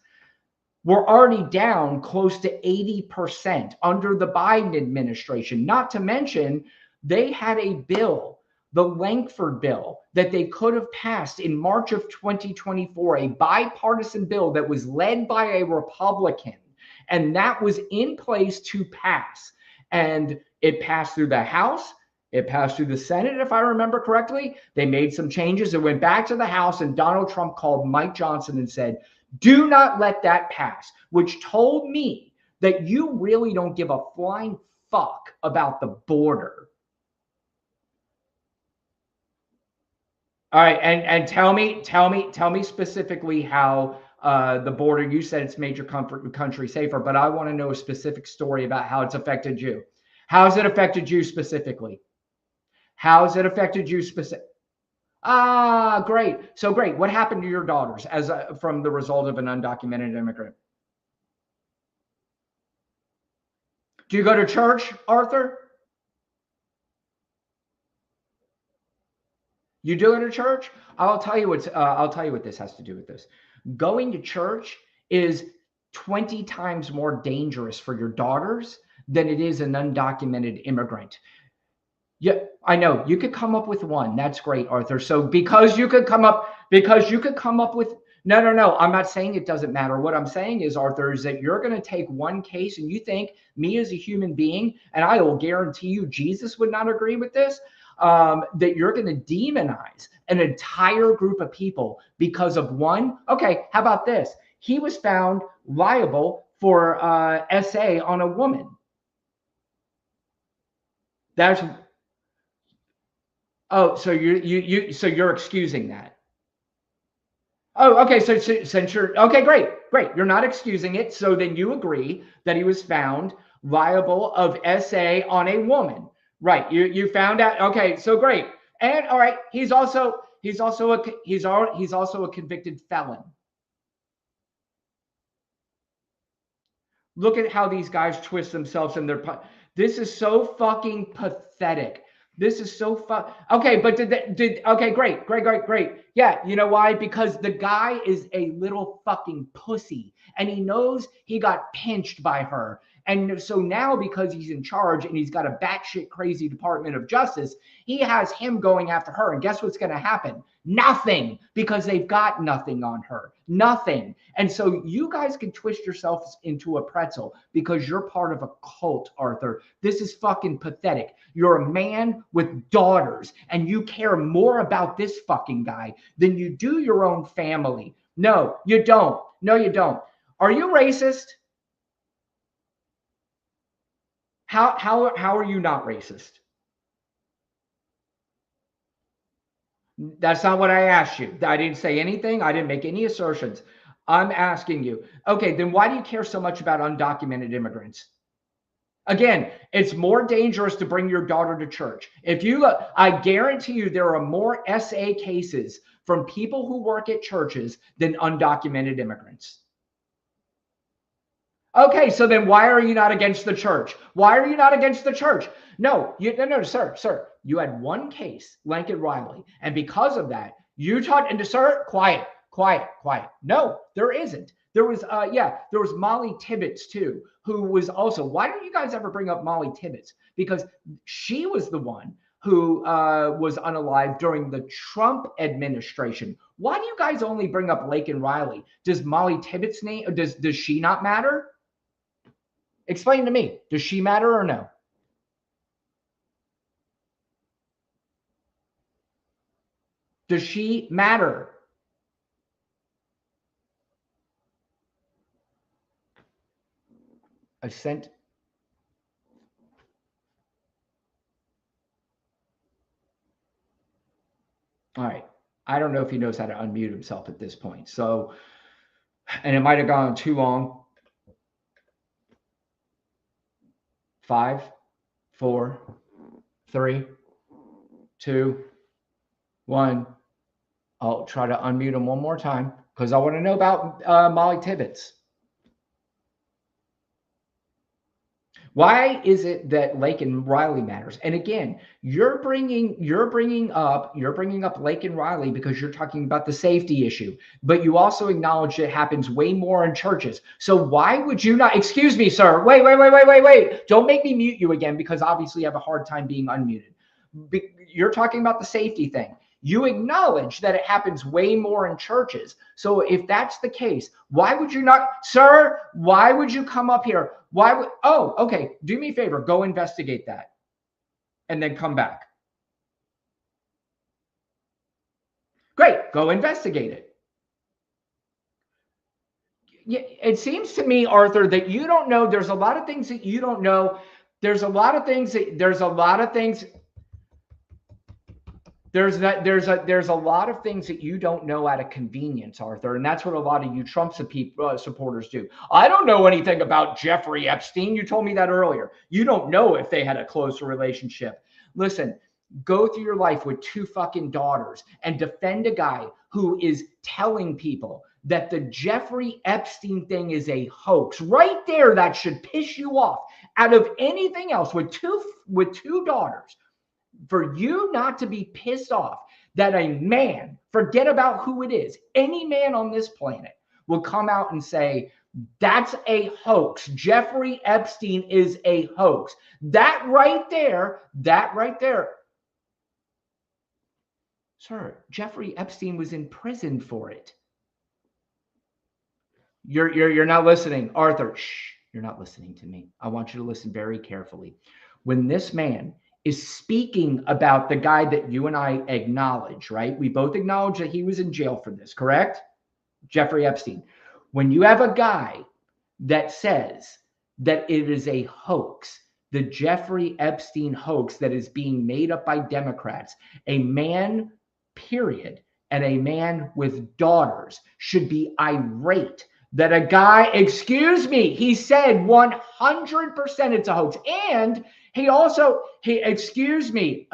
Speaker 1: were already down close to 80% under the Biden administration. Not to mention, they had a bill, the Lankford bill, that they could have passed in March of 2024, a bipartisan bill that was led by a Republican, and that was in place to pass. And it passed through the House. It passed through the Senate, if I remember correctly. They made some changes. It went back to the House, and Donald Trump called Mike Johnson and said, do not let that pass, which told me that you really don't give a flying fuck about the border. All right, and tell me specifically how the border. You said it's made your country safer, but I want to know a specific story about how it's affected you. How's it affected you specifically? How's it affected you specific? Ah, great. So great. What happened to your daughters as from the result of an undocumented immigrant? Do you go to church, Arthur? You do it at church? I'll tell you what this has to do with this. Going to church is 20 times more dangerous for your daughters than it is an undocumented immigrant. Yeah, I know. You could come up with one. That's great, Arthur. So because you could come up with no. I'm not saying it doesn't matter. What I'm saying is, Arthur, is that you're going to take one case and you think me as a human being, and I will guarantee you Jesus would not agree with this, that you're going to demonize an entire group of people because of one. Okay, how about this? He was found liable for SA on a woman. That's Oh, so you're excusing that. Oh, okay. So since you're okay, great. You're not excusing it. So then you agree that he was found liable of SA on a woman, right? You found out. Okay, so great. And all right, he's also a convicted felon. Look at how these guys twist themselves in their. This is so fucking pathetic. This is so okay, but okay, great. Yeah, you know why? Because the guy is a little fucking pussy and he knows he got pinched by her. And so now, because he's in charge and he's got a batshit crazy Department of Justice, he has him going after her. And guess what's going to happen? Nothing, because they've got nothing on her. Nothing. And so you guys can twist yourselves into a pretzel because you're part of a cult, Arthur. This is fucking pathetic. You're a man with daughters and you care more about this fucking guy than you do your own family. No, you don't. No, you don't. Are you racist? How are you not racist? That's not what I asked you. I didn't say anything. I didn't make any assertions. I'm asking you, okay, then why do you care so much about undocumented immigrants? Again, it's more dangerous to bring your daughter to church. If you look, I guarantee you there are more SA cases from people who work at churches than undocumented immigrants. Okay, so then why are you not against the church? Why are you not against the church? No, sir. You had one case, Lincoln Riley, and because of that, you taught. And sir, quiet. No, there isn't. There was, there was Molly Tibbetts too, who was also. Why don't you guys ever bring up Molly Tibbetts? Because she was the one who was unalive during the Trump administration. Why do you guys only bring up Lincoln Riley? Does Molly Tibbetts name? Does she not matter? Explain to me. Does she matter or no? Does she matter? I sent. All right. I don't know if he knows how to unmute himself at this point. So, and it might have gone too long. 5, 4, 3, 2, 1. I'll try to unmute him one more time because I want to know about Molly Tibbetts. Why is it that Lincoln Riley matters? And again, you're bringing up Lincoln Riley because you're talking about the safety issue, but you also acknowledge it happens way more in churches. So why would you not? Excuse me, sir. Wait. Don't make me mute you again because obviously you have a hard time being unmuted. You're talking about the safety thing. You acknowledge that it happens way more in churches. So if that's the case, why would you not, sir? Why would you come up here? Why would, oh, okay. Do me a favor. Go investigate that and then come back. Great. Go investigate it. Yeah, it seems to me, Arthur, that you don't know. There's a lot of things that you don't know. There's a lot of things. There's a lot of things that you don't know out of convenience, Arthur, and that's what a lot of you Trump supporters do. I don't know anything about Jeffrey Epstein. You told me that earlier. You don't know if they had a closer relationship. Listen, go through your life with 2 fucking daughters and defend a guy who is telling people that the Jeffrey Epstein thing is a hoax. Right there, that should piss you off. Out of anything else, with two daughters, for you not to be pissed off that a man, forget about who it is, any man on this planet will come out and say, that's a hoax. Jeffrey Epstein is a hoax. That right there, sir, Jeffrey Epstein was in prison for it. You're not listening, Arthur. Shh, you're not listening to me. I want you to listen very carefully. When this man is speaking about the guy that you and I acknowledge, right? We both acknowledge that he was in jail for this, correct? Jeffrey Epstein. When you have a guy that says that it is a hoax, the Jeffrey Epstein hoax that is being made up by Democrats, a man, period, and a man with daughters should be irate that a guy, excuse me, he said 100% it's a hoax. And excuse me.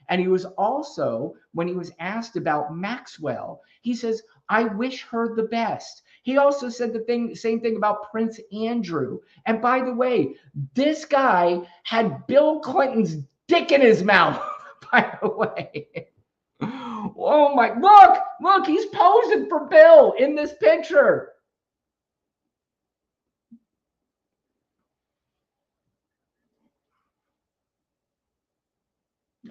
Speaker 1: And he was also, when he was asked about Maxwell, he says, I wish her the best. He also said the same thing about Prince Andrew. And by the way, this guy had Bill Clinton's dick in his mouth, by the way. Oh my, look, he's posing for Bill in this picture.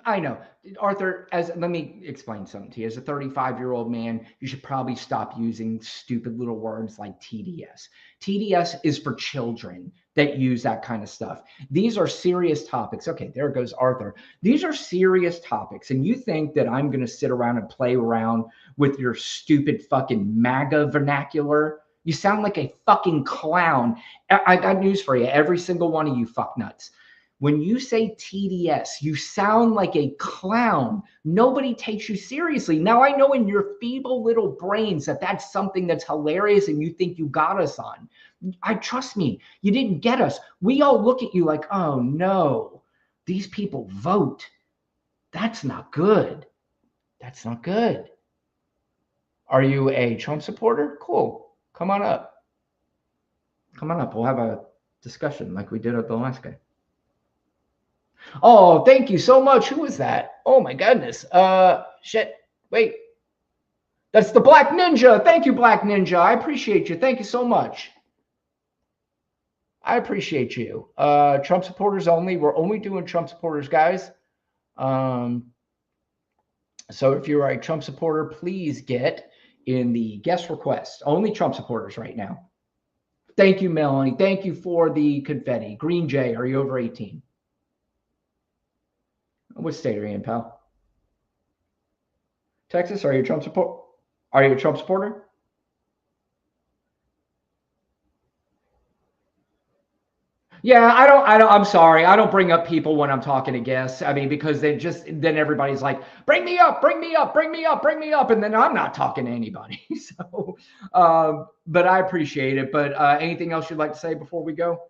Speaker 1: I know, Arthur, let me explain something to you. As a 35-year-old man, you should probably stop using stupid little words like TDS. TDS is for children that use that kind of stuff. These are serious topics. Okay, there goes Arthur. These are serious topics. And you think that I'm going to sit around and play around with your stupid fucking MAGA vernacular? You sound like a fucking clown. I got news for you. Every single one of you fucknuts. When you say TDS, you sound like a clown. Nobody takes you seriously. Now, I know in your feeble little brains that that's something that's hilarious and you think you got us on. Trust me, you didn't get us. We all look at you like, oh no, these people vote. That's not good. That's not good. Are you a Trump supporter? Cool. Come on up. Come on up. We'll have a discussion like we did at the last guy. Oh, thank you so much. Who was that? Oh my goodness. Shit. Wait. That's the Black Ninja. Thank you, Black Ninja. I appreciate you. Thank you so much. I appreciate you. Trump supporters only. We're only doing Trump supporters, guys. So if you're a Trump supporter, please get in the guest request. Only Trump supporters right now. Thank you, Melanie. Thank you for the confetti. Green Jay, are you over 18? What state are you in, pal? Texas? Are you a Trump supporter? Are you a Trump supporter? Yeah, I'm sorry. I don't bring up people when I'm talking to guests. I mean, because then everybody's like, bring me up. And then I'm not talking to anybody. So, but I appreciate it. But anything else you'd like to say before we go?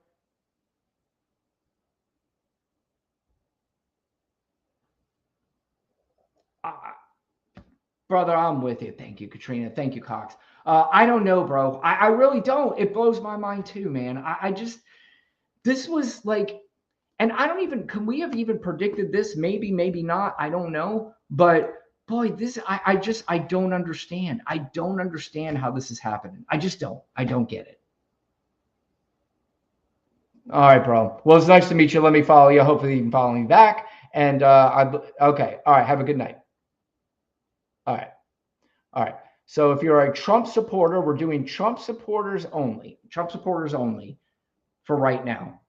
Speaker 1: Brother, I'm with you. Thank you, Katrina. Thank you, Cox. I don't know, bro. I really don't. It blows my mind too, man. This was like, and I don't even, can we have even predicted this? Maybe, maybe not. I don't know. But boy, I don't understand. I don't understand how this is happening. I just don't. I don't get it. All right, bro. Well, it's nice to meet you. Let me follow you. Hopefully you can follow me back. And okay. All right. Have a good night. All right. All right. So if you're a Trump supporter, we're doing Trump supporters only. Trump supporters only for right now.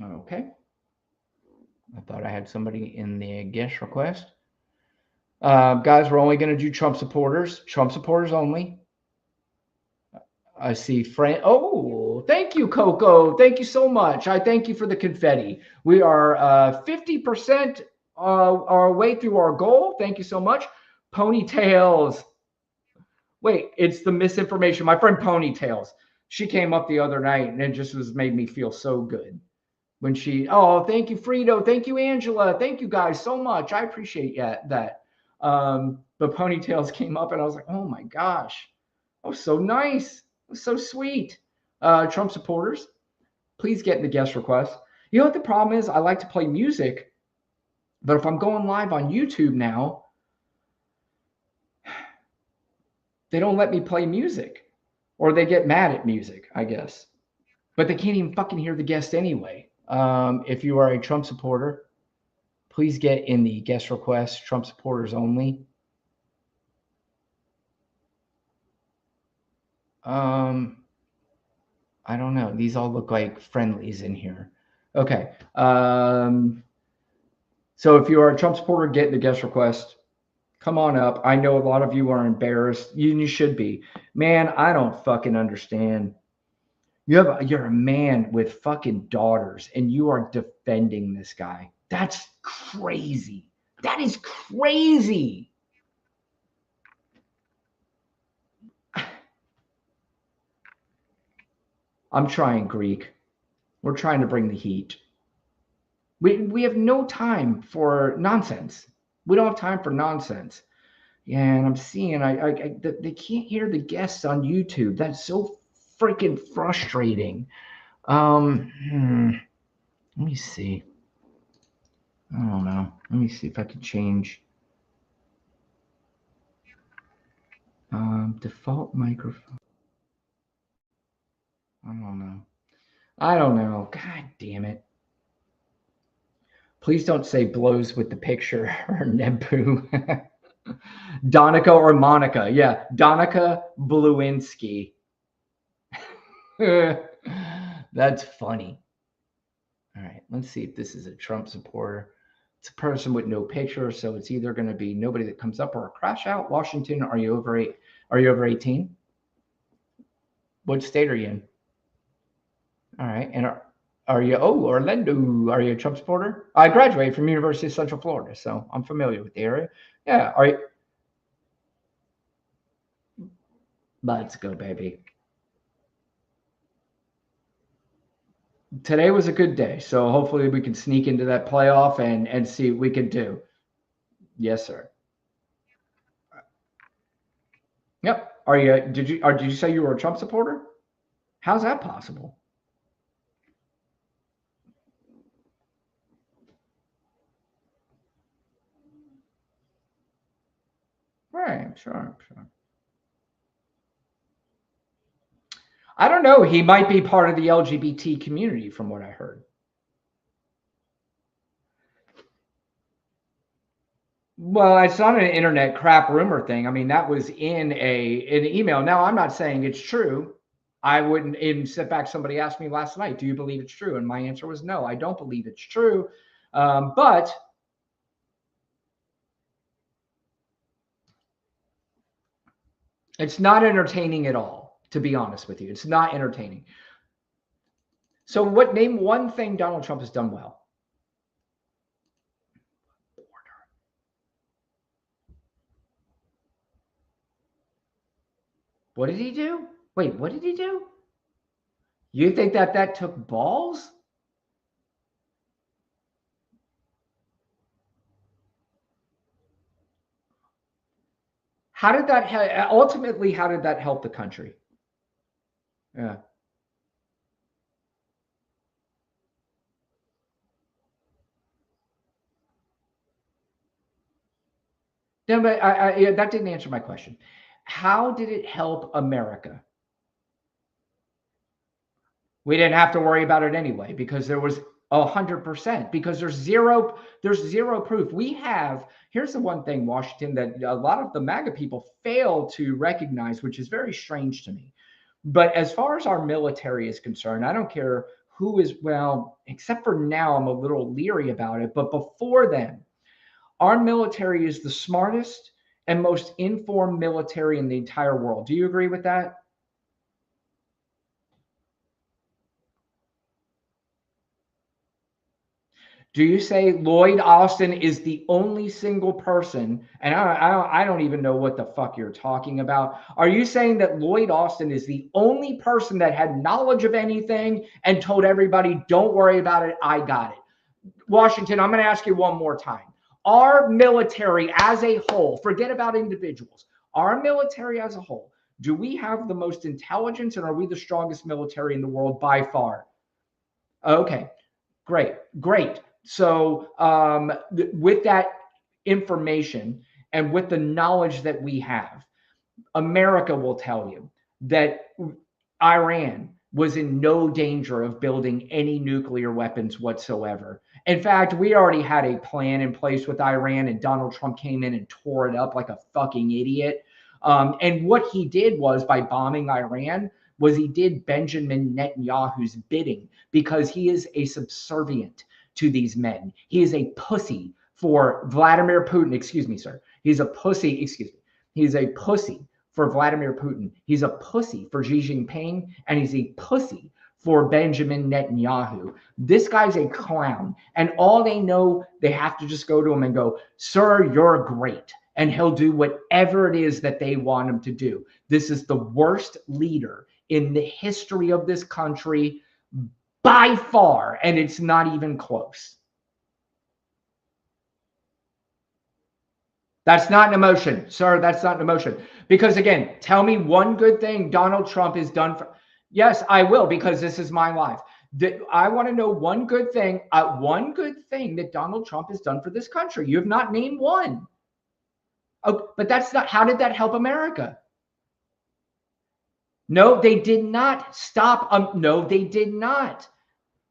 Speaker 1: Okay. I thought I had somebody in the guest request. Guys, we're only going to do Trump supporters only. I see friend. Oh, thank you, Coco. Thank you so much. I thank you for the confetti. We are 50% our way through our goal. Thank you so much. Ponytails. Wait, it's the misinformation. My friend Ponytails. She came up the other night and it just was made me feel so good when she. Oh, thank you, Frito. Thank you, Angela. Thank you guys so much. I appreciate that. But Ponytails came up and I was like, oh my gosh. Oh, so nice. So sweet. Trump supporters, please get in the guest request. You know what the problem is? I like to play music, but if I'm going live on YouTube now, they don't let me play music, or they get mad at music, I guess. But they can't even fucking hear the guest anyway. If you are a Trump supporter, please get in the guest request, Trump supporters only. I don't know. These all look like friendlies in here. Okay. So if you are a Trump supporter, get the guest request. Come on up. I know a lot of you are embarrassed. You should be. Man, I don't fucking understand. You're a man with fucking daughters and you are defending this guy. That's crazy. That is crazy. I'm trying, Greek. We're trying to bring the heat. We have no time for nonsense. We don't have time for nonsense. Yeah, and I'm seeing they can't hear the guests on YouTube. That's so freaking frustrating. Let me see. I don't know. Let me see if I can change. Default microphone. I don't know. God damn it. Please don't say blows with the picture or Nebu. Donica or Monica. Yeah, Donica Bluinski. That's funny. All right, let's see if this is a Trump supporter. It's a person with no picture, so it's either going to be nobody that comes up or a crash out. Washington, are you over 8? Are you over 18? What state are you in? All right, and are you? Oh, Orlando. Are you a Trump supporter? I graduated from University of Central Florida, so I'm familiar with the area. Yeah. Are you? Let's go, baby. Today was a good day, so hopefully we can sneak into that playoff and see what we can do. Yes, sir. Yep. Are you? Did you say you were a Trump supporter? How's that possible? Right. Sure. I don't know. He might be part of the LGBT community, from what I heard. Well, it's not an internet crap rumor thing. I mean, that was in an email. Now, I'm not saying it's true. I wouldn't even sit back. Somebody asked me last night, "Do you believe it's true?" And my answer was no. I don't believe it's true. But it's not entertaining at all. To be honest with you, it's not entertaining. So, name one thing Donald Trump has done well? What did he do? Wait, what did he do? You think that took balls? How did that ultimately? How did that help the country? Yeah. No, but yeah, that didn't answer my question. How did it help America? We didn't have to worry about it anyway because there was 100%, because there's zero proof. Here's the one thing, Washington, that a lot of the MAGA people fail to recognize, which is very strange to me. But as far as our military is concerned, I don't care who is, well, except for now, I'm a little leery about it. But before then, our military is the smartest and most informed military in the entire world. Do you agree with that? Do you say Lloyd Austin is the only single person? And I don't even know what the fuck you're talking about. Are you saying that Lloyd Austin is the only person that had knowledge of anything and told everybody, don't worry about it, I got it? Washington, I'm going to ask you one more time. Our military as a whole, forget about individuals, our military as a whole, do we have the most intelligence and are we the strongest military in the world by far? Okay, great, great. So with that information and with the knowledge that we have, America will tell you that Iran was in no danger of building any nuclear weapons whatsoever. In fact, we already had a plan in place with Iran, and Donald Trump came in and tore it up like a fucking idiot. And what he did was, by bombing Iran, was he did Benjamin Netanyahu's bidding because he is a subservient to these men. He is a pussy for Vladimir Putin. Excuse me, sir. He's a pussy. Excuse me. He's a pussy for Vladimir Putin. He's a pussy for Xi Jinping, and he's a pussy for Benjamin Netanyahu. This guy's a clown, and all they know, they have to just go to him and go, sir, you're great. And he'll do whatever it is that they want him to do. This is the worst leader in the history of this country by far, and it's not even close. That's not an emotion, sir. That's not an emotion. Because again, tell me one good thing Donald Trump has done for. Yes, I will, because this is my life. I want to know one good thing that Donald Trump has done for this country. You have not named one. Oh, but that's not. How did that help America? No, they did not stop. No, they did not.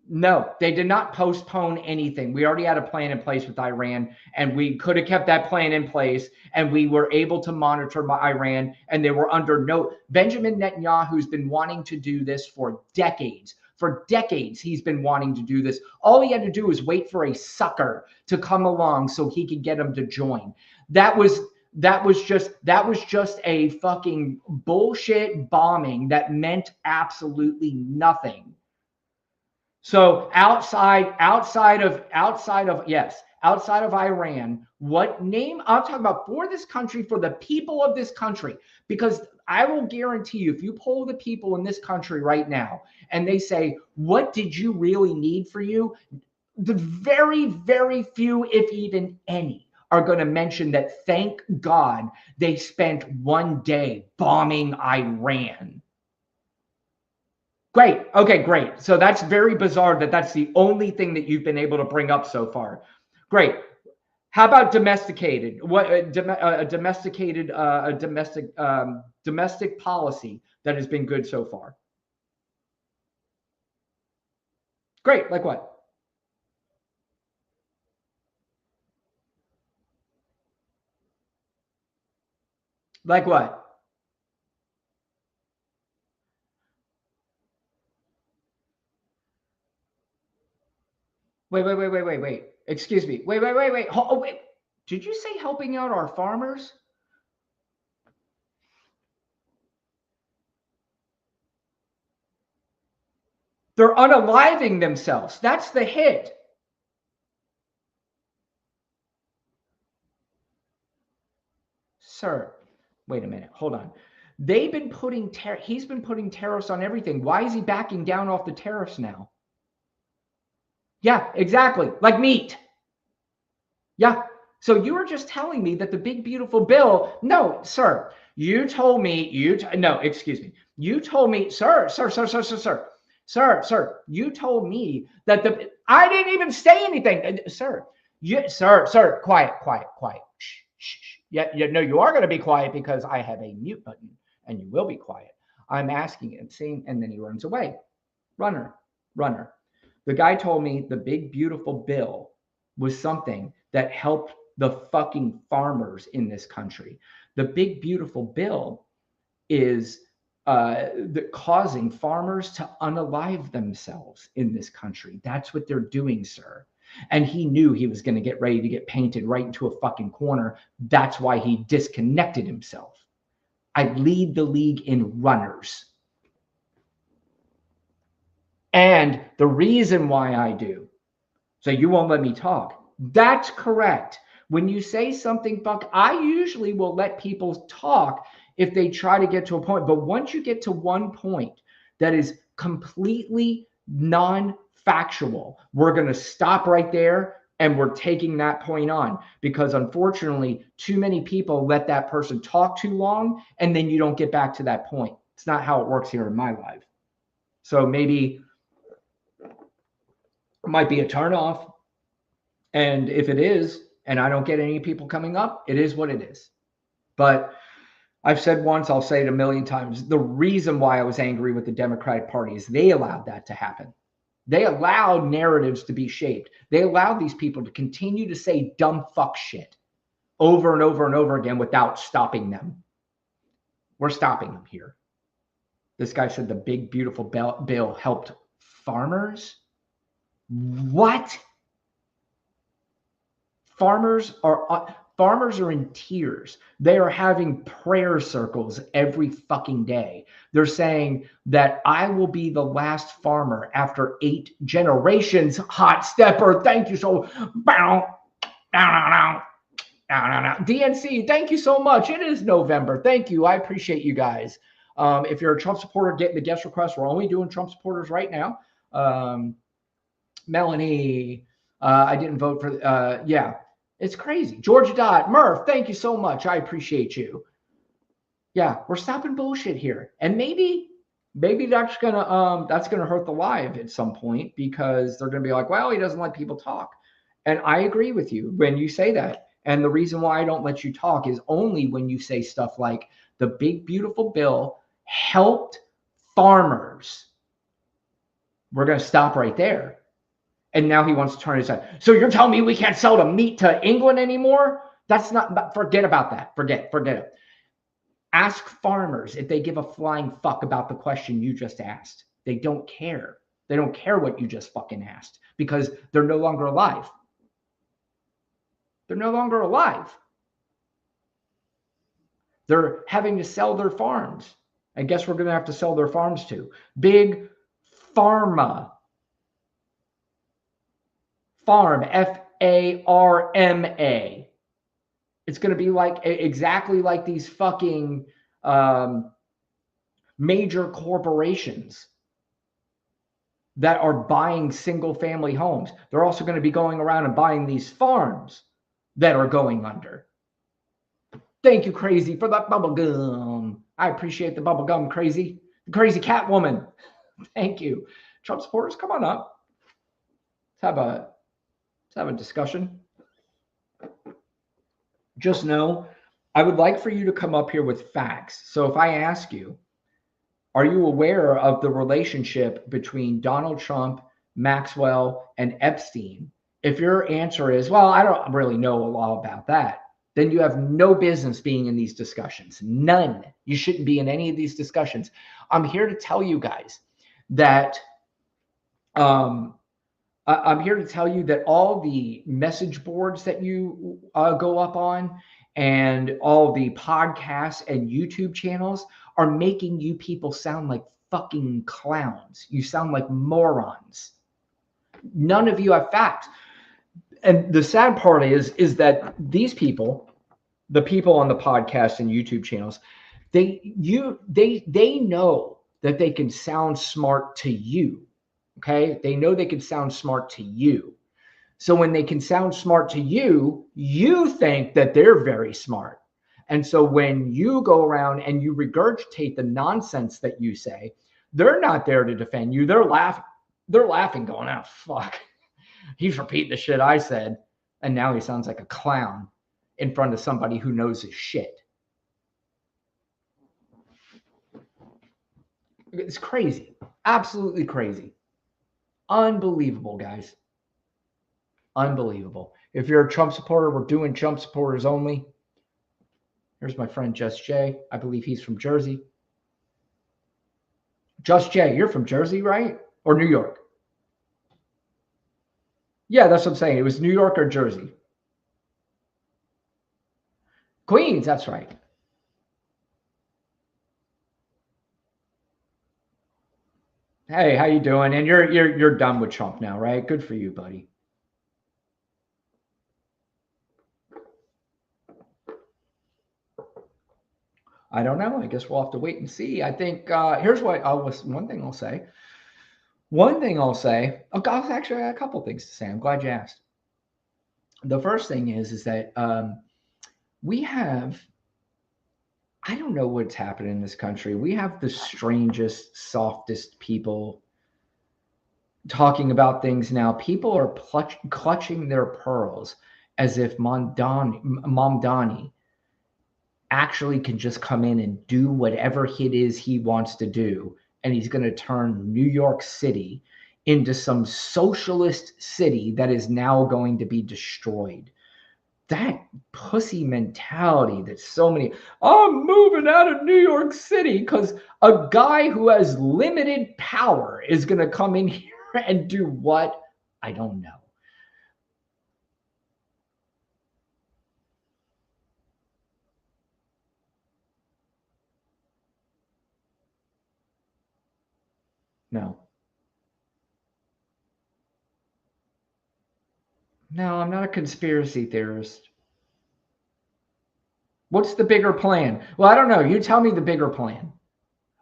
Speaker 1: No, they did not postpone anything. We already had a plan in place with Iran, and we could have kept that plan in place, and we were able to monitor Iran, and they were under no. Benjamin Netanyahu's been wanting to do this for decades. For decades, he's been wanting to do this. All he had to do was wait for a sucker to come along so he could get him to join. That was just a fucking bullshit bombing that meant absolutely nothing. So outside of Iran, what name I'm talking about for this country, for the people of this country, because I will guarantee you, if you poll the people in this country right now and they say, what did you really need for you? The very, very few, if even any, are going to mention that thank God they spent one day bombing Iran. Great. Okay, great. So that's very bizarre that that's the only thing that you've been able to bring up so far. Great. How about domesticated? What domestic policy that has been good so far? Great. Like what? Like what? Wait. Excuse me. Wait. Oh, wait. Did you say helping out our farmers? They're unaliving themselves. That's the hit. Sir, wait a minute. Hold on. He's been putting tariffs on everything. Why is he backing down off the tariffs now? Yeah, exactly. Like meat. Yeah. So you were just telling me that the big beautiful bill. No, sir. You told me no, excuse me. You told me, sir. You told me that I didn't even say anything, sir. Sir, quiet. Shh. Yeah, no, you are going to be quiet because I have a mute button, and you will be quiet. I'm asking and saying, and then he runs away. Runner. The guy told me the big beautiful bill was something that helped the fucking farmers in this country. The big beautiful bill is causing farmers to unalive themselves in this country. That's what they're doing, sir. And he knew he was going to get ready to get painted right into a fucking corner. That's why he disconnected himself. I lead the league in runners. And the reason why I do So you won't let me talk. That's correct. When you say something, fuck, I usually will let people talk if they try to get to a point. But once you get to one point that is completely non-factual, we're going to stop right there and we're taking that point on, because unfortunately, too many people let that person talk too long and then you don't get back to that point. It's not how it works here in my life. So maybe it might be a turnoff. And if it is, and I don't get any people coming up, it is what it is. But I've said once, I'll say it a million times. The reason why I was angry with the Democratic Party is they allowed that to happen. They allowed narratives to be shaped. They allowed these people to continue to say dumb fuck shit over and over and over again without stopping them. We're stopping them here. This guy said the big, beautiful bill helped farmers. What? Farmers are in tears. They are having prayer circles every fucking day. They're saying that I will be the last farmer after 8 generations. Hot stepper, thank you so. DNC, thank you so much. It is November. Thank you. I appreciate you guys. If you're a Trump supporter, get the guest request. We're only doing Trump supporters right now. Melanie, I didn't vote for. Yeah, it's crazy. Georgia Dot, Murph, thank you so much. I appreciate you. Yeah, we're stopping bullshit here, and maybe that's gonna hurt the live at some point, because they're gonna be like, well, he doesn't let people talk, and I agree with you when you say that. And the reason why I don't let you talk is only when you say stuff like the big beautiful bill helped farmers. We're gonna stop right there. And now he wants to turn his head. So you're telling me we can't sell the meat to England anymore? That's not, forget about that. Forget it. Ask farmers if they give a flying fuck about the question you just asked. They don't care. They don't care what you just fucking asked, because they're no longer alive. They're no longer alive. They're having to sell their farms. And guess we're going to have to sell their farms to? Big Pharma. Farm, F-A-R-M-A. It's going to be like exactly like these fucking major corporations that are buying single family homes. They're also going to be going around and buying these farms that are going under. Thank you, Crazy, for that bubble gum. I appreciate the bubble gum, Crazy. The Crazy Cat Woman. Thank you. Trump supporters, come on up. Let's have a discussion. Just know, I would like for you to come up here with facts. So if I ask you, are you aware of the relationship between Donald Trump, Maxwell, and Epstein? If your answer is, well, I don't really know a lot about that, then you have no business being in these discussions. None. You shouldn't be in any of these discussions. I'm here to tell you guys that I'm here to tell you that all the message boards that you go up on, and all the podcasts and YouTube channels are making you people sound like fucking clowns. You sound like morons. None of you have facts. And the sad part is that these people, the people on the podcast and YouTube channels, they know that they can sound smart to you. Okay? They know they can sound smart to you. So when they can sound smart to you, you think that they're very smart. And so when you go around and you regurgitate the nonsense that you say, they're not there to defend you. They're laughing. They're laughing, going, "Oh, fuck. He's repeating the shit I said." And now he sounds like a clown in front of somebody who knows his shit. It's crazy. Absolutely crazy. Unbelievable, guys. Unbelievable. If you're a Trump supporter, we're doing Trump supporters only. Here's my friend Just Jay. I believe he's from Jersey. Just Jay, you're from Jersey, right? Or New York? Yeah, that's what I'm saying. It was New York or Jersey. Queens, that's right. Hey, how you doing? And you're done with Trump now, right? Good for you, buddy. I don't know. I guess we'll have to wait and see. I think here's what one thing I'll say. One thing I'll say. Oh, God, actually, a couple things to say. I'm glad you asked. The first thing is that we have. I don't know what's happening in this country. We have the strangest, softest people talking about things now. People are clutching their pearls as if Mamdani actually can just come in and do whatever it is he wants to do. And he's going to turn New York City into some socialist city that is now going to be destroyed. That pussy mentality that so many, I'm moving out of New York City because a guy who has limited power is going to come in here and do what? I don't know. No. No, I'm not a conspiracy theorist. What's the bigger plan? Well, I don't know. You tell me the bigger plan.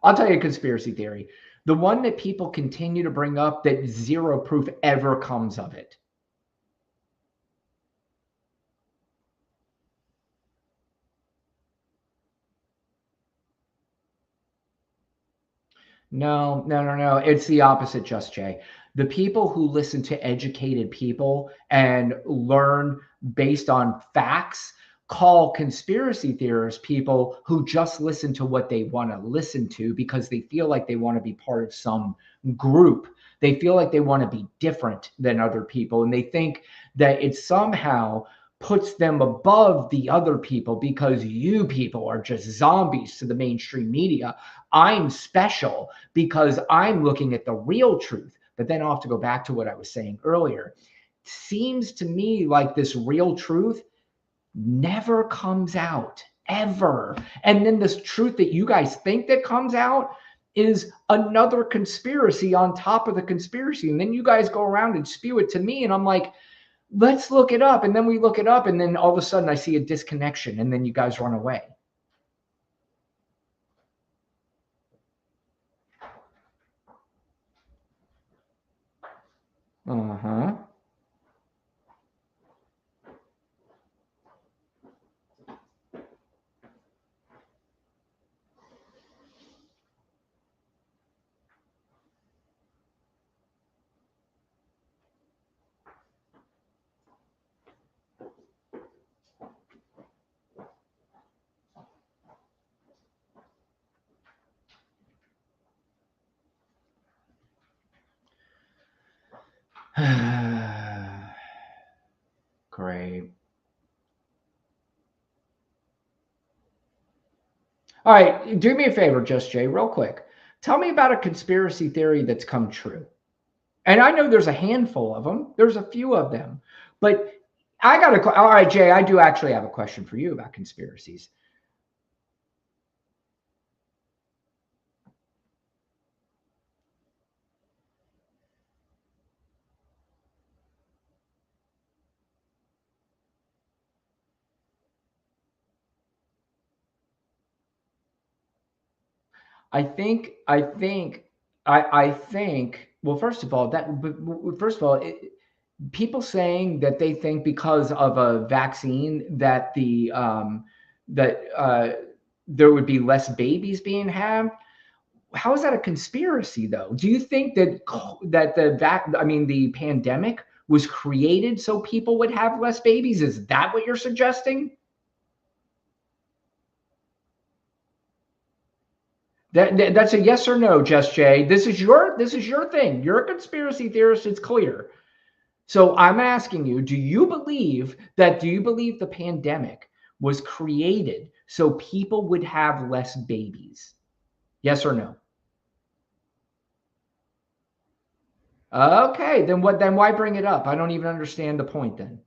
Speaker 1: I'll tell you a conspiracy theory. The one that people continue to bring up that zero proof ever comes of it. No, no, no, no. It's the opposite, Just Jay. The people who listen to educated people and learn based on facts call conspiracy theorists people who just listen to what they want to listen to because they feel like they want to be part of some group. They feel like they want to be different than other people. And they think that it somehow puts them above the other people because you people are just zombies to the mainstream media. I'm special because I'm looking at the real truth. But then I'll have to go back to what I was saying earlier. Seems to me like this real truth never comes out ever. And then this truth that you guys think that comes out is another conspiracy on top of the conspiracy. And then you guys go around and spew it to me. And I'm like, let's look it up. And then we look it up. And then all of a sudden I see a disconnection. And then you guys run away. Uh-huh. Great. All right, do me a favor, Just Jay, real quick. Tell me about a conspiracy theory that's come true. And I know there's a handful of them. There's a few of them. But I got a, all right, Jay, I do actually have a question for you about conspiracies. I think, well, first of all, people saying that they think because of a vaccine that there would be less babies being had. How is that a conspiracy, though? Do you think that the pandemic was created so people would have less babies? Is that what you're suggesting? That's a yes or no, Just Jay. This is your thing. You're a conspiracy theorist. It's clear. So I'm asking you, do you believe the pandemic was created so people would have less babies? Yes or no? Okay, then why bring it up? I don't even understand the point then.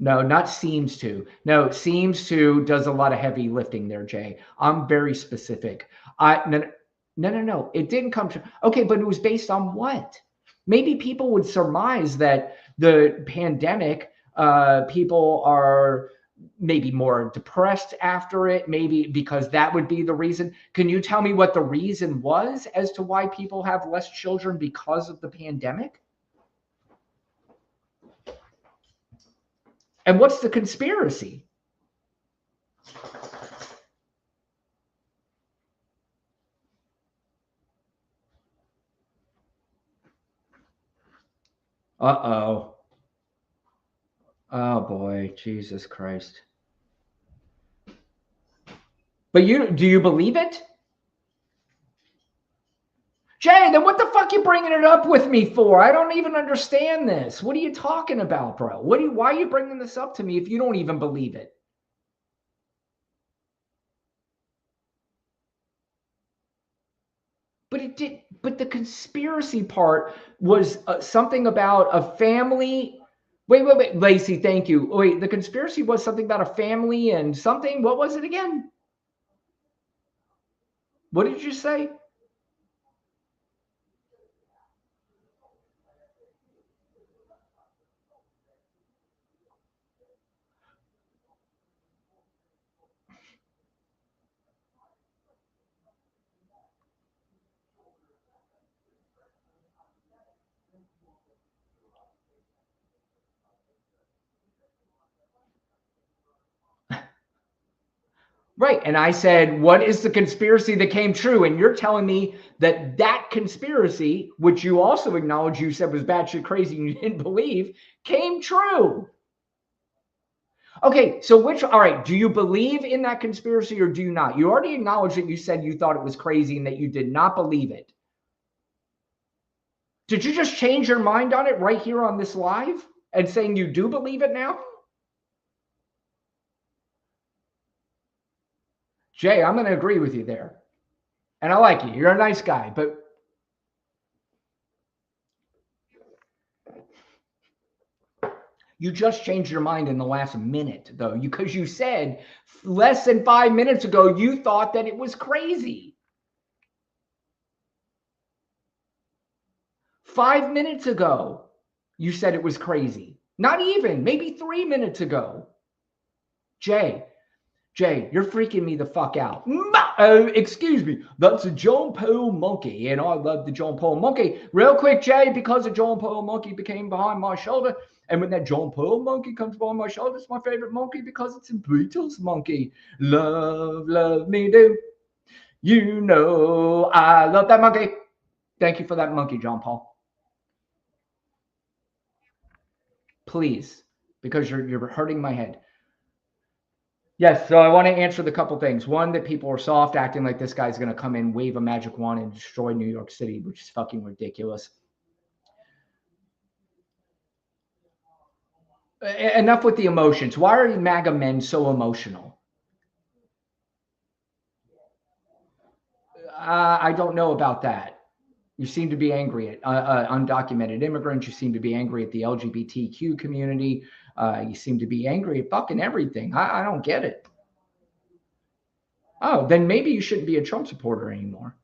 Speaker 1: No, not seems to. No, seems to does a lot of heavy lifting there, Jay. I'm very specific. No, no, no, no. It didn't come to. Okay, but it was based on what? Maybe people would surmise that the pandemic People are maybe more depressed after it, maybe because that would be the reason. Can you tell me what the reason was as to why people have less children because of the pandemic? And what's the conspiracy? Uh-oh. Oh boy, Jesus Christ. But do you believe it? Jay, then what the fuck you bringing it up with me for? I don't even understand this. What are you talking about, bro? Why are you bringing this up to me if you don't even believe it? But the conspiracy part was something about a family. Wait, Lacey, thank you. Wait, the conspiracy was something about a family and something. What was it again? What did you say? Right. And I said, what is the conspiracy that came true? And you're telling me that that conspiracy, which you also acknowledged you said was batshit crazy and you didn't believe, came true. Okay. So all right. Do you believe in that conspiracy or do you not? You already acknowledged that you said you thought it was crazy and that you did not believe it. Did you just change your mind on it right here on this live and saying you do believe it now? Jay, I'm going to agree with you there. And I like you. You're a nice guy, but you just changed your mind in the last minute, though, because you said less than 5 minutes ago you thought that it was crazy. 5 minutes ago, you said it was crazy. Not even, maybe 3 minutes ago. Jay, you're freaking me the fuck out. Excuse me, that's a John Paul monkey, and I love the John Paul monkey. Real quick, Jay, because the John Paul monkey became behind my shoulder, and when that John Paul monkey comes behind my shoulder, it's my favorite monkey because it's a Beatles monkey. Love, love me do. You know I love that monkey. Thank you for that monkey, John Paul. Please, because you're hurting my head. Yes, so I want to answer the couple things. One, that people are soft, acting like this guy's going to come in, wave a magic wand, and destroy New York City, which is fucking ridiculous. Enough with the emotions. Why are MAGA men so emotional? I don't know about that. You seem to be angry at undocumented immigrants. You seem to be angry at the LGBTQ community. You seem to be angry at fucking everything. I don't get it. Oh, then maybe you shouldn't be a Trump supporter anymore.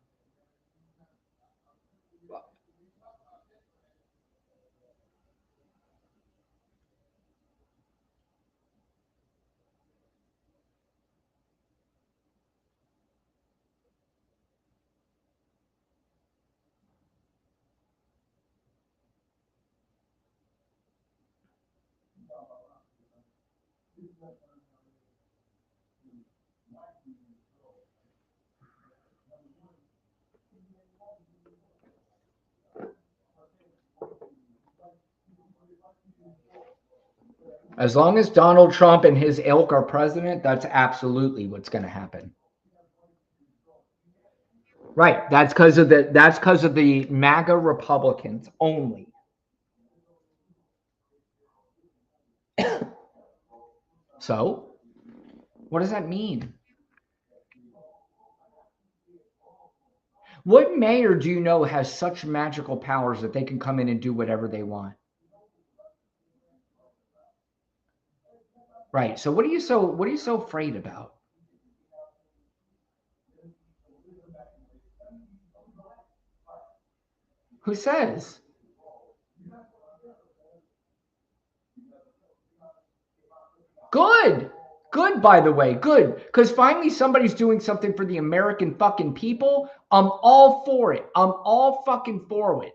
Speaker 1: As long as Donald Trump and his ilk are president, that's absolutely what's going to happen. Right. That's because of the MAGA Republicans only. So, what does that mean? What mayor do you know has such magical powers that they can come in and do whatever they want? Right. So what are you so afraid about? Who says? Good. Good, by the way. Good. Because finally somebody's doing something for the American fucking people. I'm all for it. I'm all fucking for it.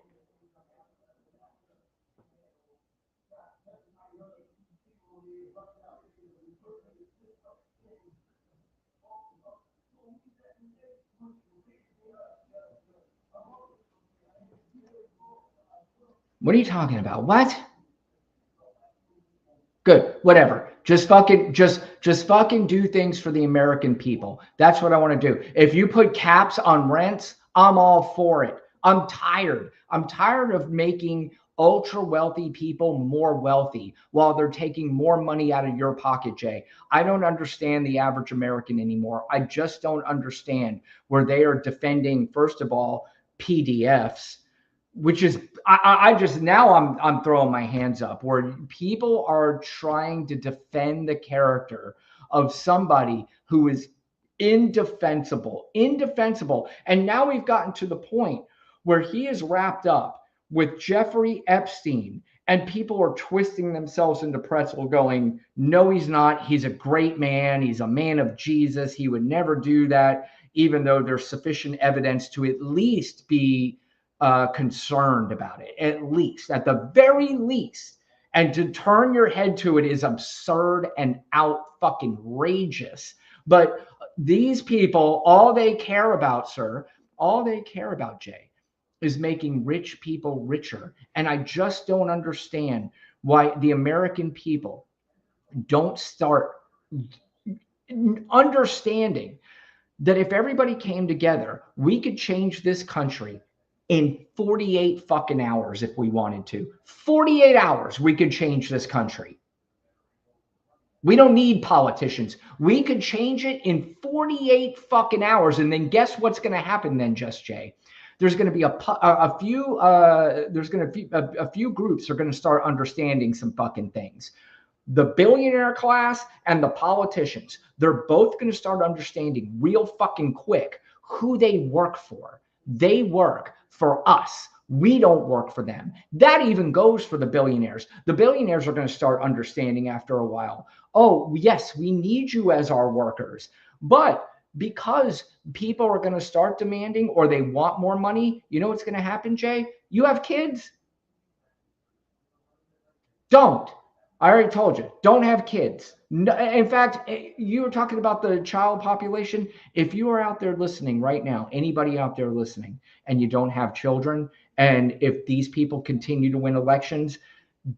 Speaker 1: What are you talking about? What? Good. Whatever. Just fucking do things for the American people. That's what I want to do. If you put caps on rents, I'm all for it. I'm tired. I'm tired of making ultra wealthy people more wealthy while they're taking more money out of your pocket, Jay. I don't understand the average American anymore. I just don't understand where they are defending, first of all, PDFs, which is I just now I'm throwing my hands up where people are trying to defend the character of somebody who is indefensible. And now we've gotten to the point where he is wrapped up with Jeffrey Epstein, and people are twisting themselves into pretzel going, no, he's not. He's a great man. He's a man of Jesus. He would never do that, even though there's sufficient evidence to at least be concerned about it, at the very least. And to turn your head to it is absurd and out fucking rageous. But these people, all they care about, sir, all they care about, Jay, is making rich people richer. And I just don't understand why the American people don't start understanding that if everybody came together, we could change this country in 48 fucking hours if we wanted to. 48 hours, we could change this country. We don't need politicians. We could change it in 48 fucking hours. And then guess what's going to happen then, Just Jay? There's going to be a few groups are going to start understanding some fucking things. The billionaire class and the politicians, they're both going to start understanding real fucking quick who they work for. They work for us. We don't work for them. That even goes for the billionaires. The billionaires are going to start understanding after a while. Oh, yes, we need you as our workers. But because people are going to start demanding or they want more money, you know what's going to happen, Jay? You have kids? Don't. I already told you, don't have kids. No, in fact, you were talking about the child population. If you are out there listening right now, anybody out there listening, and you don't have children, and if these people continue to win elections,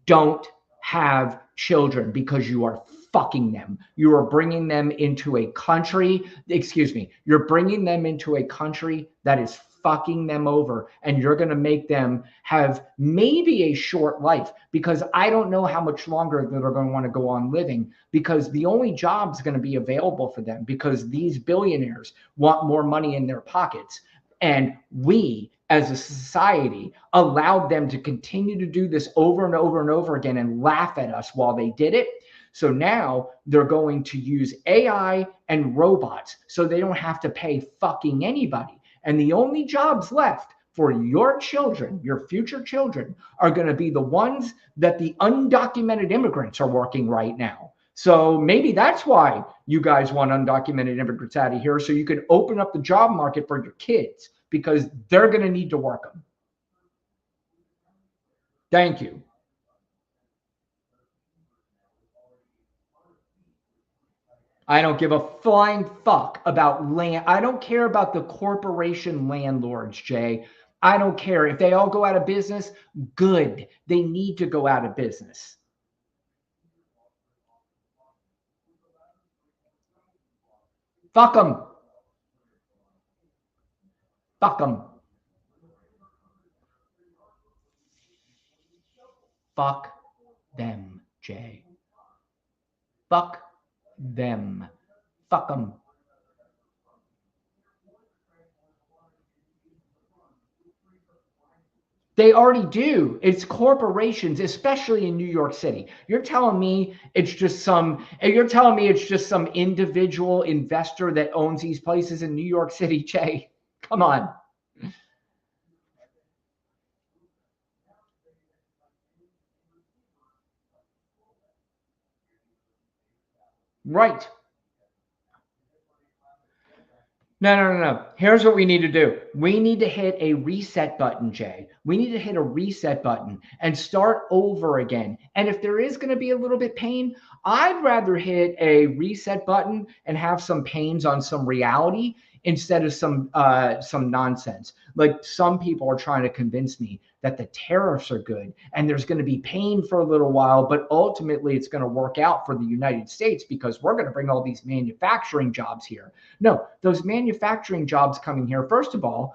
Speaker 1: don't have children because you are fucking them. You are bringing them into a country, you're bringing them into a country that is fucking them over, and you're going to make them have maybe a short life, because I don't know how much longer that they're going to want to go on living, because the only job's going to be available for them because these billionaires want more money in their pockets. And we as a society allowed them to continue to do this over and over and over again and laugh at us while they did it. So now they're going to use AI and robots so they don't have to pay fucking anybody. And the only jobs left for your children, your future children, are going to be the ones that the undocumented immigrants are working right now. So maybe that's why you guys want undocumented immigrants out of here, so you can open up the job market for your kids, because they're going to need to work them. Thank you. I don't give a flying fuck about land. I don't care about the corporation landlords, Jay. I don't care. If they all go out of business, good. They need to go out of business. Fuck them. Fuck them. Fuck them, Jay. Fuck them. Fuck them. They already do. It's corporations, especially in New York City. You're telling me it's just some individual investor that owns these places in New York City, Jay? Come on. Right. No. Here's what we need to do. We need to hit a reset button, Jay. We need to hit a reset button and start over again. And if there is going to be a little bit pain, I'd rather hit a reset button and have some pains on some reality instead of some nonsense. Like some people are trying to convince me that the tariffs are good and there's going to be pain for a little while, but ultimately it's going to work out for the United States because we're going to bring all these manufacturing jobs here. No, those manufacturing jobs coming here, first of all,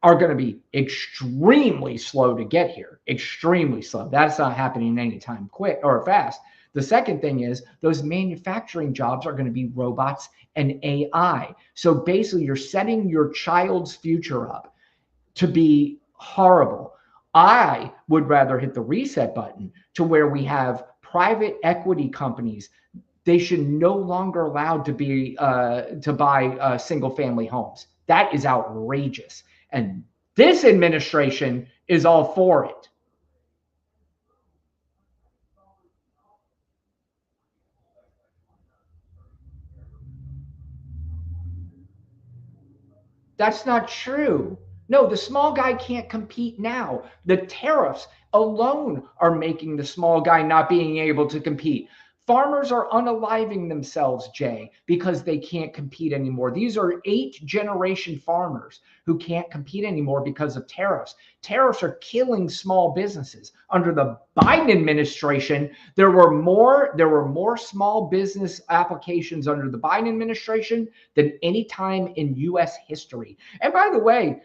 Speaker 1: are going to be extremely slow to get here. Extremely slow. That's not happening anytime quick or fast. The second thing is those manufacturing jobs are going to be robots and AI. So basically, you're setting your child's future up to be horrible. I would rather hit the reset button to where we have private equity companies. They should no longer allowed to be to buy single family homes. That is outrageous, and this administration is all for it. That's not true. No, the small guy can't compete now. The tariffs alone are making the small guy not being able to compete. Farmers are unaliving themselves, Jay, because they can't compete anymore. These are 8th-generation farmers who can't compete anymore because of tariffs. Tariffs are killing small businesses. Under the Biden administration, there were more small business applications under the Biden administration than any time in US history. And by the way,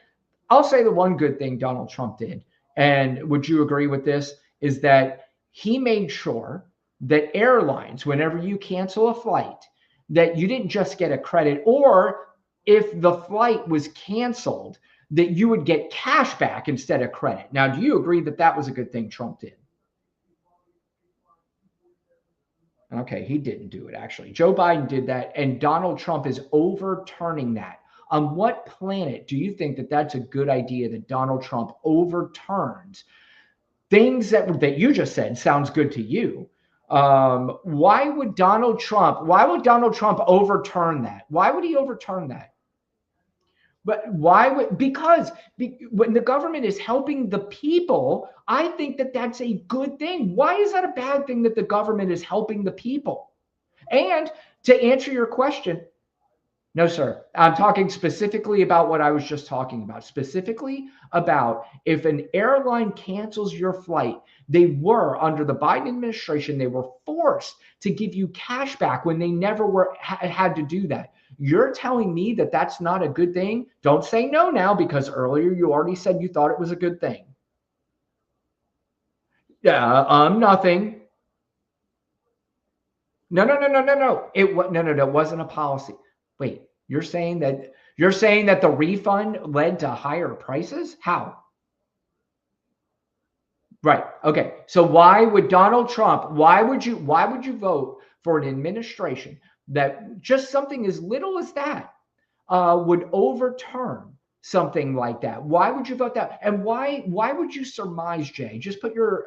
Speaker 1: I'll say the one good thing Donald Trump did, and would you agree with this, is that he made sure that airlines, whenever you cancel a flight, that you didn't just get a credit, or if the flight was canceled, that you would get cash back instead of credit. Now, do you agree that that was a good thing Trump did? Okay, he didn't do it actually. Joe Biden did that, and Donald Trump is overturning that. On what planet do you think that that's a good idea that Donald Trump overturns things that you just said sounds good to you? Why would Donald Trump overturn that? Why would he overturn that? But why would, because when the government is helping the people, I think that that's a good thing. Why is that a bad thing that the government is helping the people? And to answer your question, no, sir. I'm talking specifically about what I was just talking about, specifically about if an airline cancels your flight, they were under the Biden administration, they were forced to give you cash back when they never had to do that. You're telling me that that's not a good thing? Don't say no now because earlier you already said you thought it was a good thing. Yeah, nothing. No. No. It wasn't a policy. Wait, you're saying that the refund led to higher prices? How? Right. Okay. So why would you vote for an administration that just something as little as that would overturn something like that? Why would you vote that? And why would you surmise, Jay? Just put your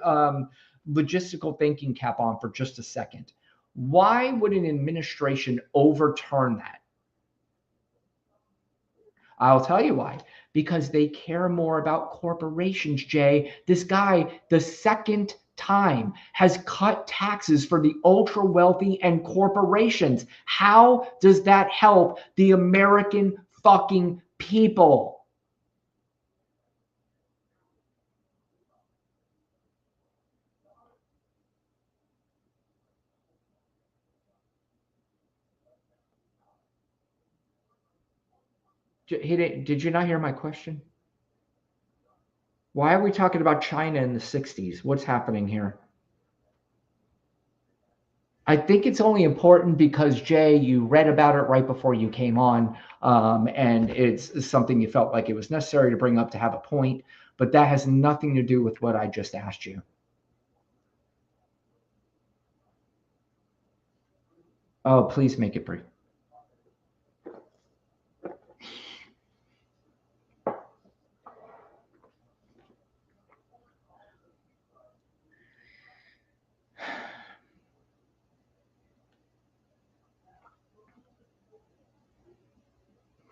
Speaker 1: logistical thinking cap on for just a second. Why would an administration overturn that? I'll tell you why. Because they care more about corporations, Jay. This guy, the second time, has cut taxes for the ultra wealthy and corporations. How does that help the American fucking people? Did you not hear my question? Why are we talking about China in the 60s? What's happening here? I think it's only important because Jay, you read about it right before you came on, and it's something you felt like it was necessary to bring up to have a point, but that has nothing to do with what I just asked you. Oh, please make it brief.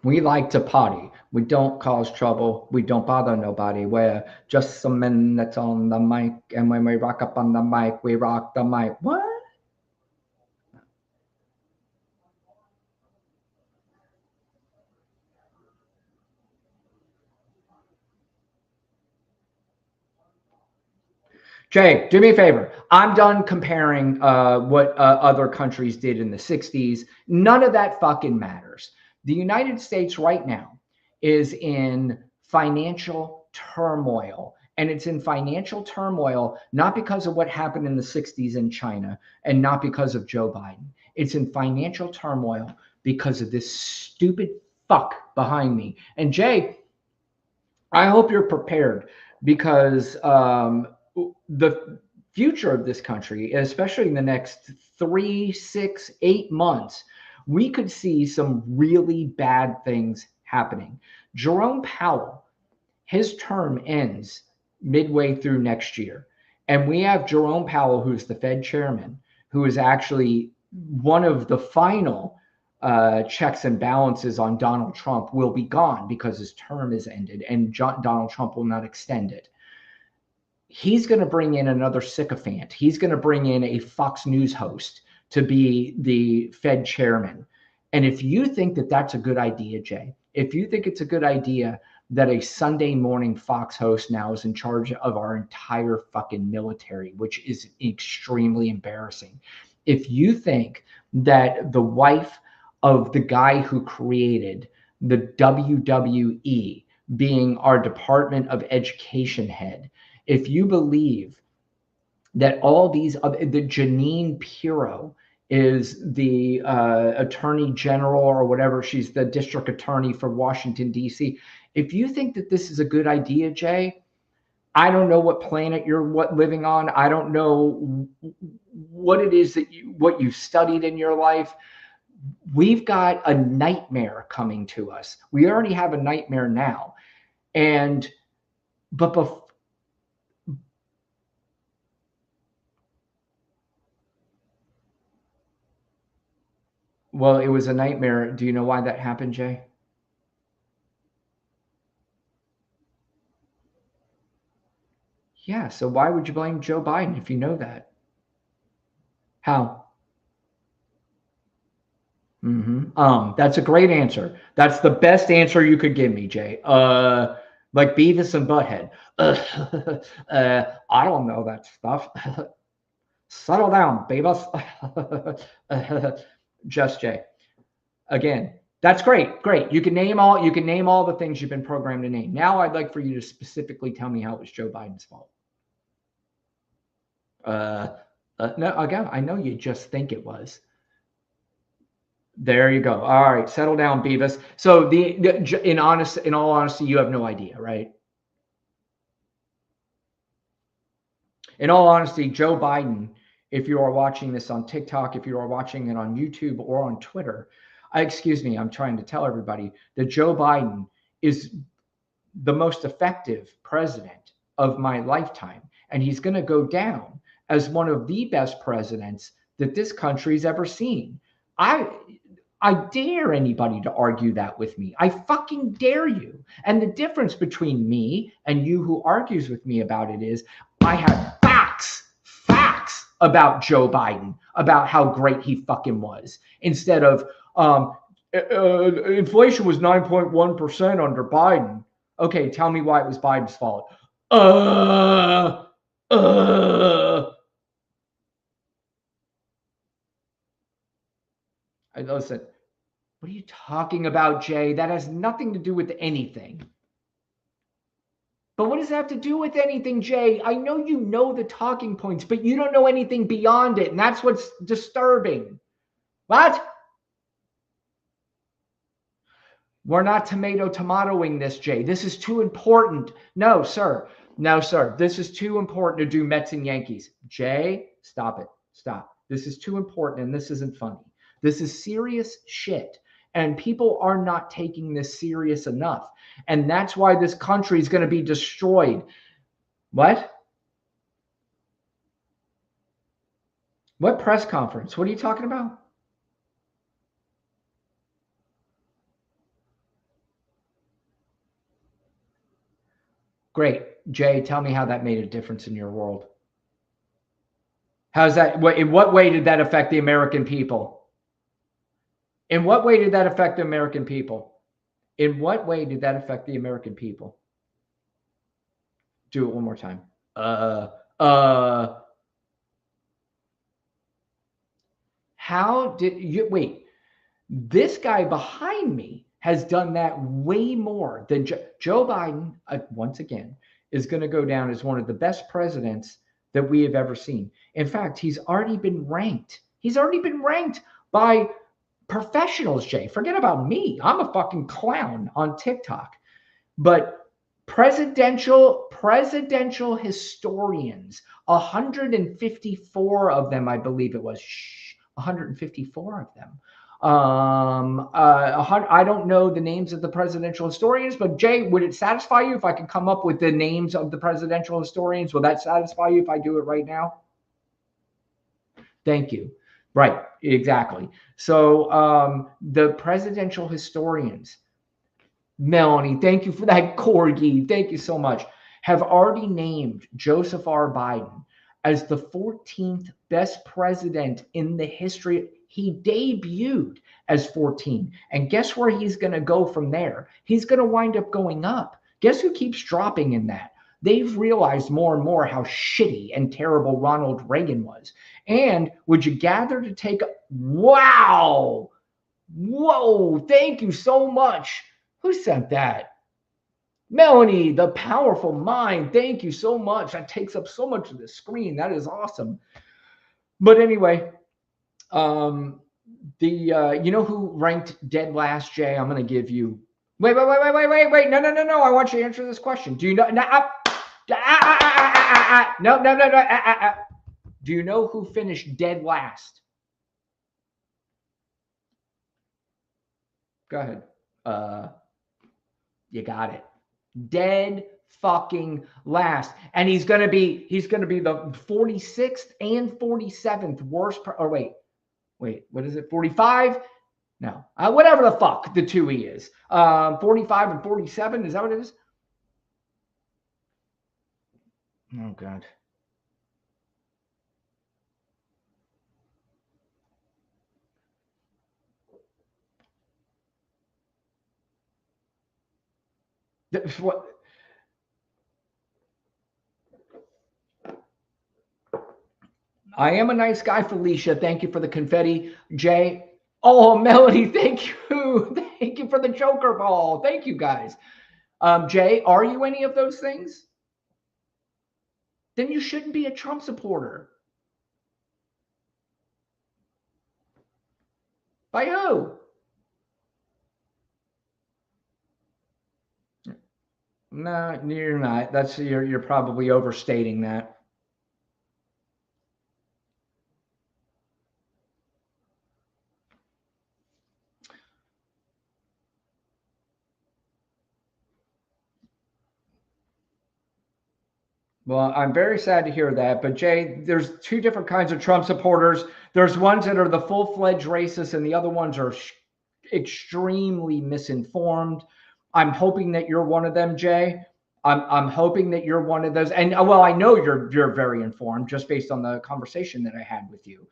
Speaker 1: We like to party. We don't cause trouble. We don't bother nobody. We're just some men that's on the mic. And when we rock up on the mic, we rock the mic. What? Jay, do me a favor. I'm done comparing what other countries did in the 60s. None of that fucking matters. The United States right now is in financial turmoil. And it's in financial turmoil not because of what happened in the 60s in China and not because of Joe Biden. It's in financial turmoil because of this stupid fuck behind me. And Jay, I hope you're prepared because the future of this country, especially in the next 3, 6, 8 months, we could see some really bad things happening. Jerome Powell, his term ends midway through next year. And we have Jerome Powell, who's the Fed chairman, who is actually one of the final checks and balances on Donald Trump will be gone because his term is ended and Donald Trump will not extend it. He's going to bring in another sycophant. He's going to bring in a Fox News host to be the Fed chairman. And if you think that that's a good idea, Jay, if you think it's a good idea that a Sunday morning Fox host now is in charge of our entire fucking military, which is extremely embarrassing. If you think that the wife of the guy who created the WWE being our Department of Education head, if you believe that all these other, that Jeanine Pirro is the attorney general or whatever, she's the district attorney for Washington, D.C. If you think that this is a good idea, Jay, I don't know what planet you're living on. I don't know what it is that what you've studied in your life. We've got a nightmare coming to us. We already have a nightmare now. But before, well, it was a nightmare. Do you know why that happened, Jay? Yeah. So why would you blame Joe Biden if you know that? How? That's a great answer. That's the best answer you could give me, Jay. Like Beavis and Butthead. I don't know that stuff. Settle down, Beavis. Just Jay. Again, that's great. Great. You can name all the things you've been programmed to name. Now I'd like for you to specifically tell me how it was Joe Biden's fault. No, again, I know you just think it was. There you go. All right, settle down, Beavis. So in all honesty, you have no idea, right? In all honesty, Joe Biden, if you are watching this on TikTok, if you are watching it on YouTube or on Twitter, excuse me, I'm trying to tell everybody that Joe Biden is the most effective president of my lifetime. And he's going to go down as one of the best presidents that this country's ever seen. I I dare anybody to argue that with me. I fucking dare you. And the difference between me and you who argues with me about it is I have facts about Joe Biden, about how great he fucking was, instead of inflation was 9.1% under Biden. Okay, tell me why it was Biden's fault. Uh, uh. Listen, what are you talking about, Jay? That has nothing to do with anything. But what does that have to do with anything, Jay? I know you know the talking points, but you don't know anything beyond it. And that's what's disturbing. What? We're not tomatoing this, Jay. This is too important. No, sir. No, sir. This is too important to do Mets and Yankees. Jay, stop it. Stop. This is too important and this isn't funny. This is serious shit. And people are not taking this serious enough. And that's why this country is going to be destroyed. What? What press conference? What are you talking about? Great. Jay, tell me how that made a difference in your world. How's that? In what way did that affect the American people? In what way did that affect the American people? In what way did that affect the American people? Do it one more time. How did you wait? This guy behind me has done that way more than Joe Biden, once again, is going to go down as one of the best presidents that we have ever seen. In fact, he's already been ranked. He's already been ranked by professionals, Jay. Forget about me. I'm a fucking clown on TikTok. But presidential historians, 154 of them, I believe it was. 154 of them. I don't know the names of the presidential historians, but Jay, would it satisfy you if I could come up with the names of the presidential historians? Will that satisfy you if I do it right now? Thank you. Right, exactly. So the presidential historians, Melanie, thank you for that, Corgi. Thank you so much. Have already named Joseph R. Biden as the 14th best president in the history. He debuted as 14. And guess where he's going to go from there? He's going to wind up going up. Guess who keeps dropping in that? They've realized more and more how shitty and terrible Ronald Reagan was. And would you gather to take wow. Whoa, thank you so much. Who sent that? Melanie, the powerful mind. Thank you so much. That takes up so much of the screen. That is awesome. But anyway, you know who ranked dead last, Jay? I'm going to give you. Wait. No. I want you to answer this question. Do you know? No. Do you know who finished dead last? Go ahead. You got it. Dead fucking last. And he's gonna be the 46th and 47th worst. Wait, what is it? 45? No, whatever the fuck the two he is. 45 and 47. Is that what it is? Oh God. What? I am a nice guy, Felicia. Thank you for the confetti, Jay. Oh, Melody, thank you. Thank you for the Joker ball. Thank you, guys. Jay, are you any of those things? Then you shouldn't be a Trump supporter. By who? No, you're not. You're probably overstating that. Well, I'm very sad to hear that. But Jay, there's two different kinds of Trump supporters. There's ones that are the full-fledged racists, and the other ones are extremely misinformed. I'm hoping that you're one of them, Jay. I'm hoping that you're one of those. And well, I know you're very informed just based on the conversation that I had with you,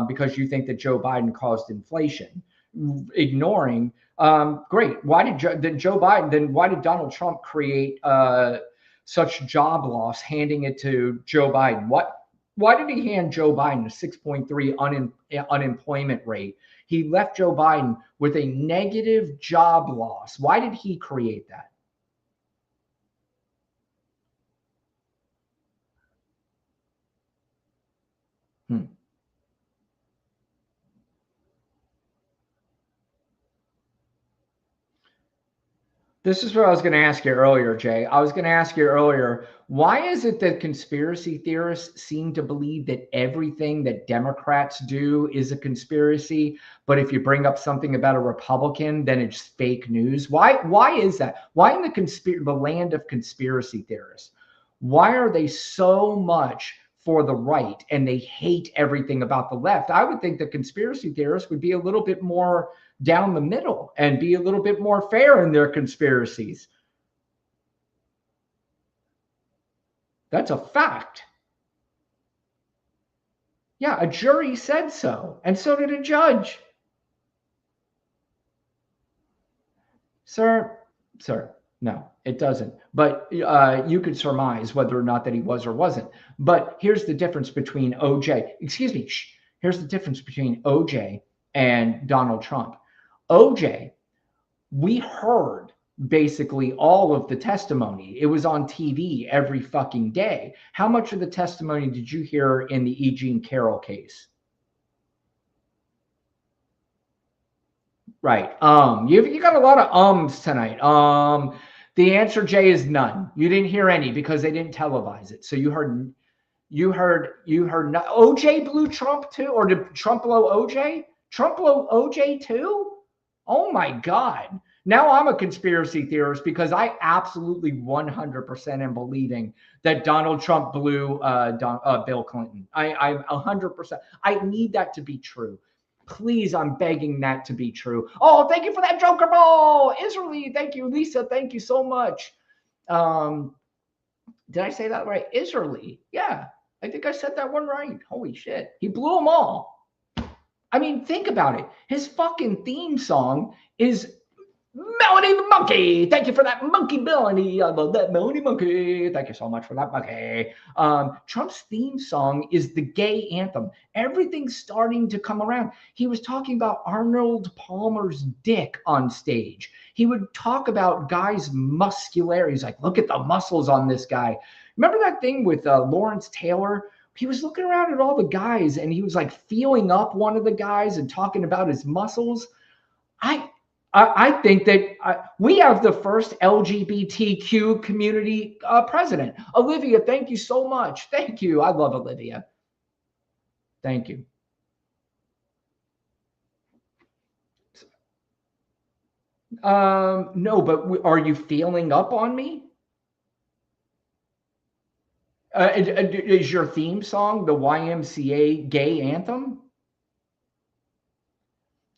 Speaker 1: because you think that Joe Biden caused inflation, ignoring. Great. Why did Joe Biden? Then why did Donald Trump create such job loss, handing it to Joe Biden? Why did he hand Joe Biden a 6.3 unemployment rate? He left Joe Biden with a negative job loss. Why did he create that? This is what I was going to ask you earlier, Jay. I was going to ask you earlier, why is it that conspiracy theorists seem to believe that everything that Democrats do is a conspiracy, but if you bring up something about a Republican, then it's fake news? Why is that? Why in the land of conspiracy theorists, why are they so much for the right and they hate everything about the left? I would think that conspiracy theorists would be a little bit more down the middle and be a little bit more fair in their conspiracies. That's a fact. Yeah, a jury said so, and so did a judge. Sir, no, it doesn't. But you could surmise whether or not that he was or wasn't. But here's the difference between OJ. Excuse me. Here's the difference between OJ and Donald Trump. OJ, we heard basically all of the testimony. It was on TV every fucking day. How much of the testimony did you hear in the E. Jean Carroll case? Right. You got a lot of ums tonight. The answer, Jay, is none. You didn't hear any because they didn't televise it. So you heard not, OJ blew Trump too, or did Trump blow OJ? Trump blow OJ too? Oh my God. Now I'm a conspiracy theorist because I absolutely 100% am believing that Donald Trump blew Bill Clinton. I'm 100%. I need that to be true. Please, I'm begging that to be true. Oh, thank you for that Joker ball. Israeli, thank you. Lisa, thank you so much. Did I say that right? Israeli. Yeah, I think I said that one right. Holy shit. He blew them all. I mean, think about it. His fucking theme song is Melody the Monkey. Thank you for that monkey, Melody. I love that Melody Monkey. Thank you so much for that monkey. Trump's theme song is the gay anthem. Everything's starting to come around. He was talking about Arnold Palmer's dick on stage. He would talk about guys' muscularity. He's like, look at the muscles on this guy. Remember that thing with Lawrence Taylor? He was looking around at all the guys and he was like feeling up one of the guys and talking about his muscles. I think that we have the first LGBTQ community president. Olivia, thank you so much. Thank you. I love Olivia. Thank you. No, but are you feeling up on me? Is your theme song the YMCA gay anthem?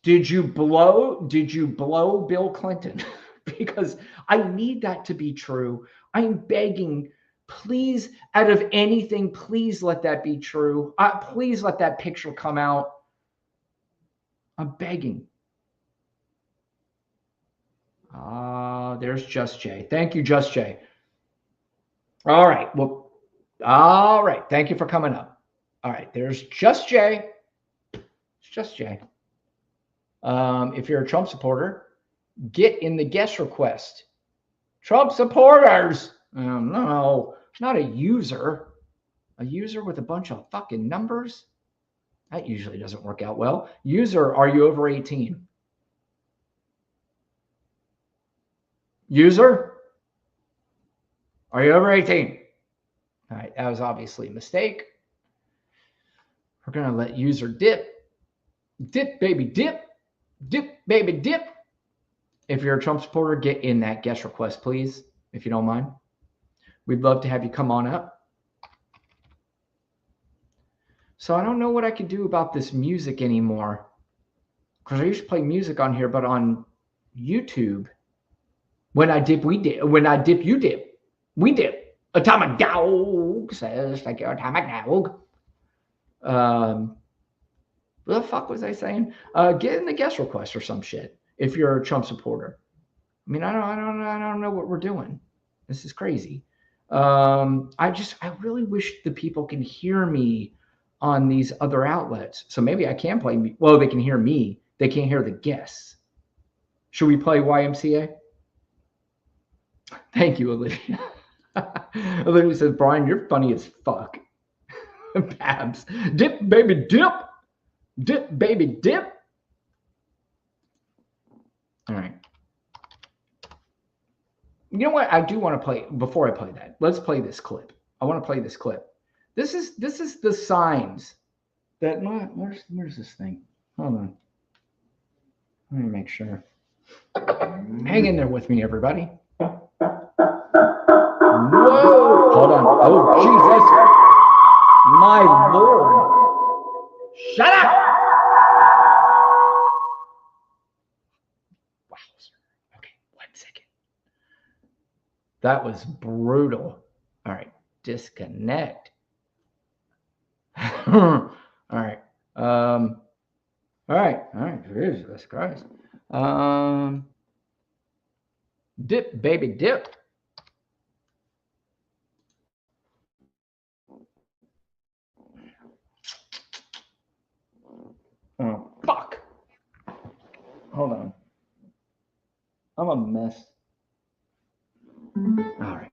Speaker 1: Did you blow Bill Clinton? Because I need that to be true. I'm begging, please, out of anything, please let that be true. Please let that picture come out. I'm begging. There's Just Jay. Thank you, Just Jay. All right. Well, all right. Thank you for coming up. All right. There's Just Jay. It's Just Jay. If you're a Trump supporter, get in the guest request. Trump supporters. Oh, no, it's not a user. A user with a bunch of fucking numbers? That usually doesn't work out well. User, are you over 18? User, are you over 18? All right, that was obviously a mistake. We're going to let user dip. Dip, baby, dip. Dip, baby, dip. If you're a Trump supporter, get in that guest request, please, if you don't mind. We'd love to have you come on up. So I don't know what I could do about this music anymore. Because I used to play music on here, but on YouTube, when I dip, we dip. When I dip, you dip. We dip. Atomic Dog says, thank you, Atomic Dog. What the fuck was I saying? Get in the guest request or some shit if you're a Trump supporter. I mean, I don't know what we're doing. This is crazy. I really wish the people can hear me on these other outlets. So maybe I can play. Well, they can hear me. They can't hear the guests. Should we play YMCA? Thank you, Olivia. Olivia says, Brian, you're funny as fuck. Babs, dip, baby, dip. Dip, baby, dip. All right. You know what? I do want to play, before I play that, let's play this clip. I want to play this clip. This is the signs that, where's this thing? Hold on. Let me make sure. Hang in there with me, everybody. Whoa. Hold on. Oh, Jesus. My Lord. Shut up. Wow. Okay, 1 second. That was brutal. All right. disconnect. All right. All right. Jesus Christ. Dip, baby, dip. Oh, fuck. Hold on. I'm a mess. All right.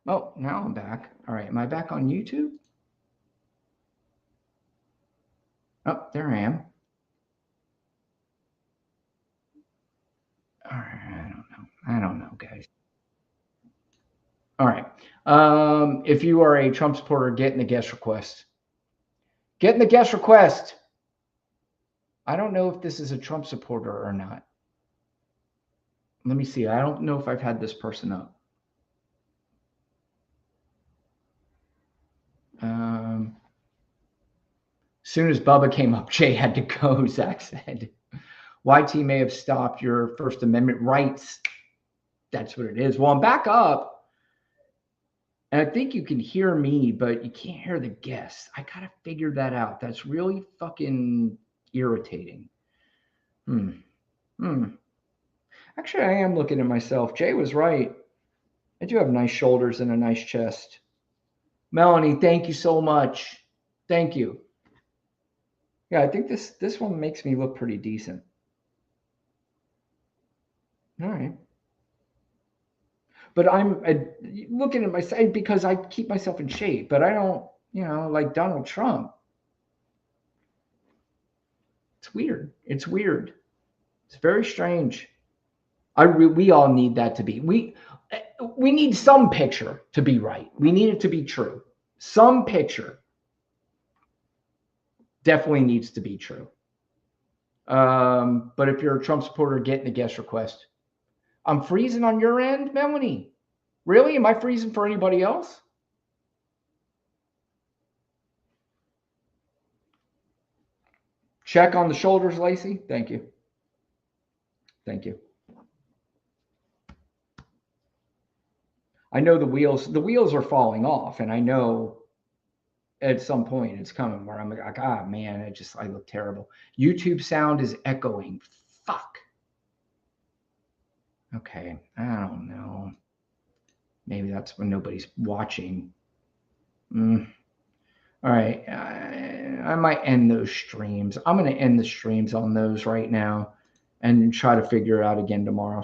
Speaker 1: Oh, now I'm back. All right. Am I back on YouTube? Oh, there I am. All right. I don't know, guys. All right. If you are a Trump supporter, get in the guest request. Get in the guest request. I don't know if this is a Trump supporter or not. Let me see. I don't know if I've had this person up. As soon as Bubba came up, Jay had to go, Zach said. YT may have stopped your First Amendment rights. That's what it is. Well, I'm back up. And I think you can hear me, but you can't hear the guests. I got to figure that out. That's really fucking irritating. Actually, I am looking at myself. Jay was right. I do have nice shoulders and a nice chest. Melanie, thank you so much. Thank you. Yeah, I think this one makes me look pretty decent. All right. But I'm looking at myself because I keep myself in shape, but I don't, like Donald Trump. It's weird. It's weird. It's very strange. We all need that to be. We need some picture to be right. We need it to be true. some picture definitely needs to be true. But if you're a Trump supporter, getting a guest request. I'm freezing on your end, Melanie. Really? Am I freezing for anybody else? Check on the shoulders, Lacey. Thank you. Thank you. I know the wheels are falling off, and I know at some point it's coming where I'm like, ah, man, I look terrible. YouTube sound is echoing. Fuck. Okay, I don't know. Maybe that's when nobody's watching. All right, I might end those streams. I'm going to end the streams on those right now and try to figure it out again tomorrow.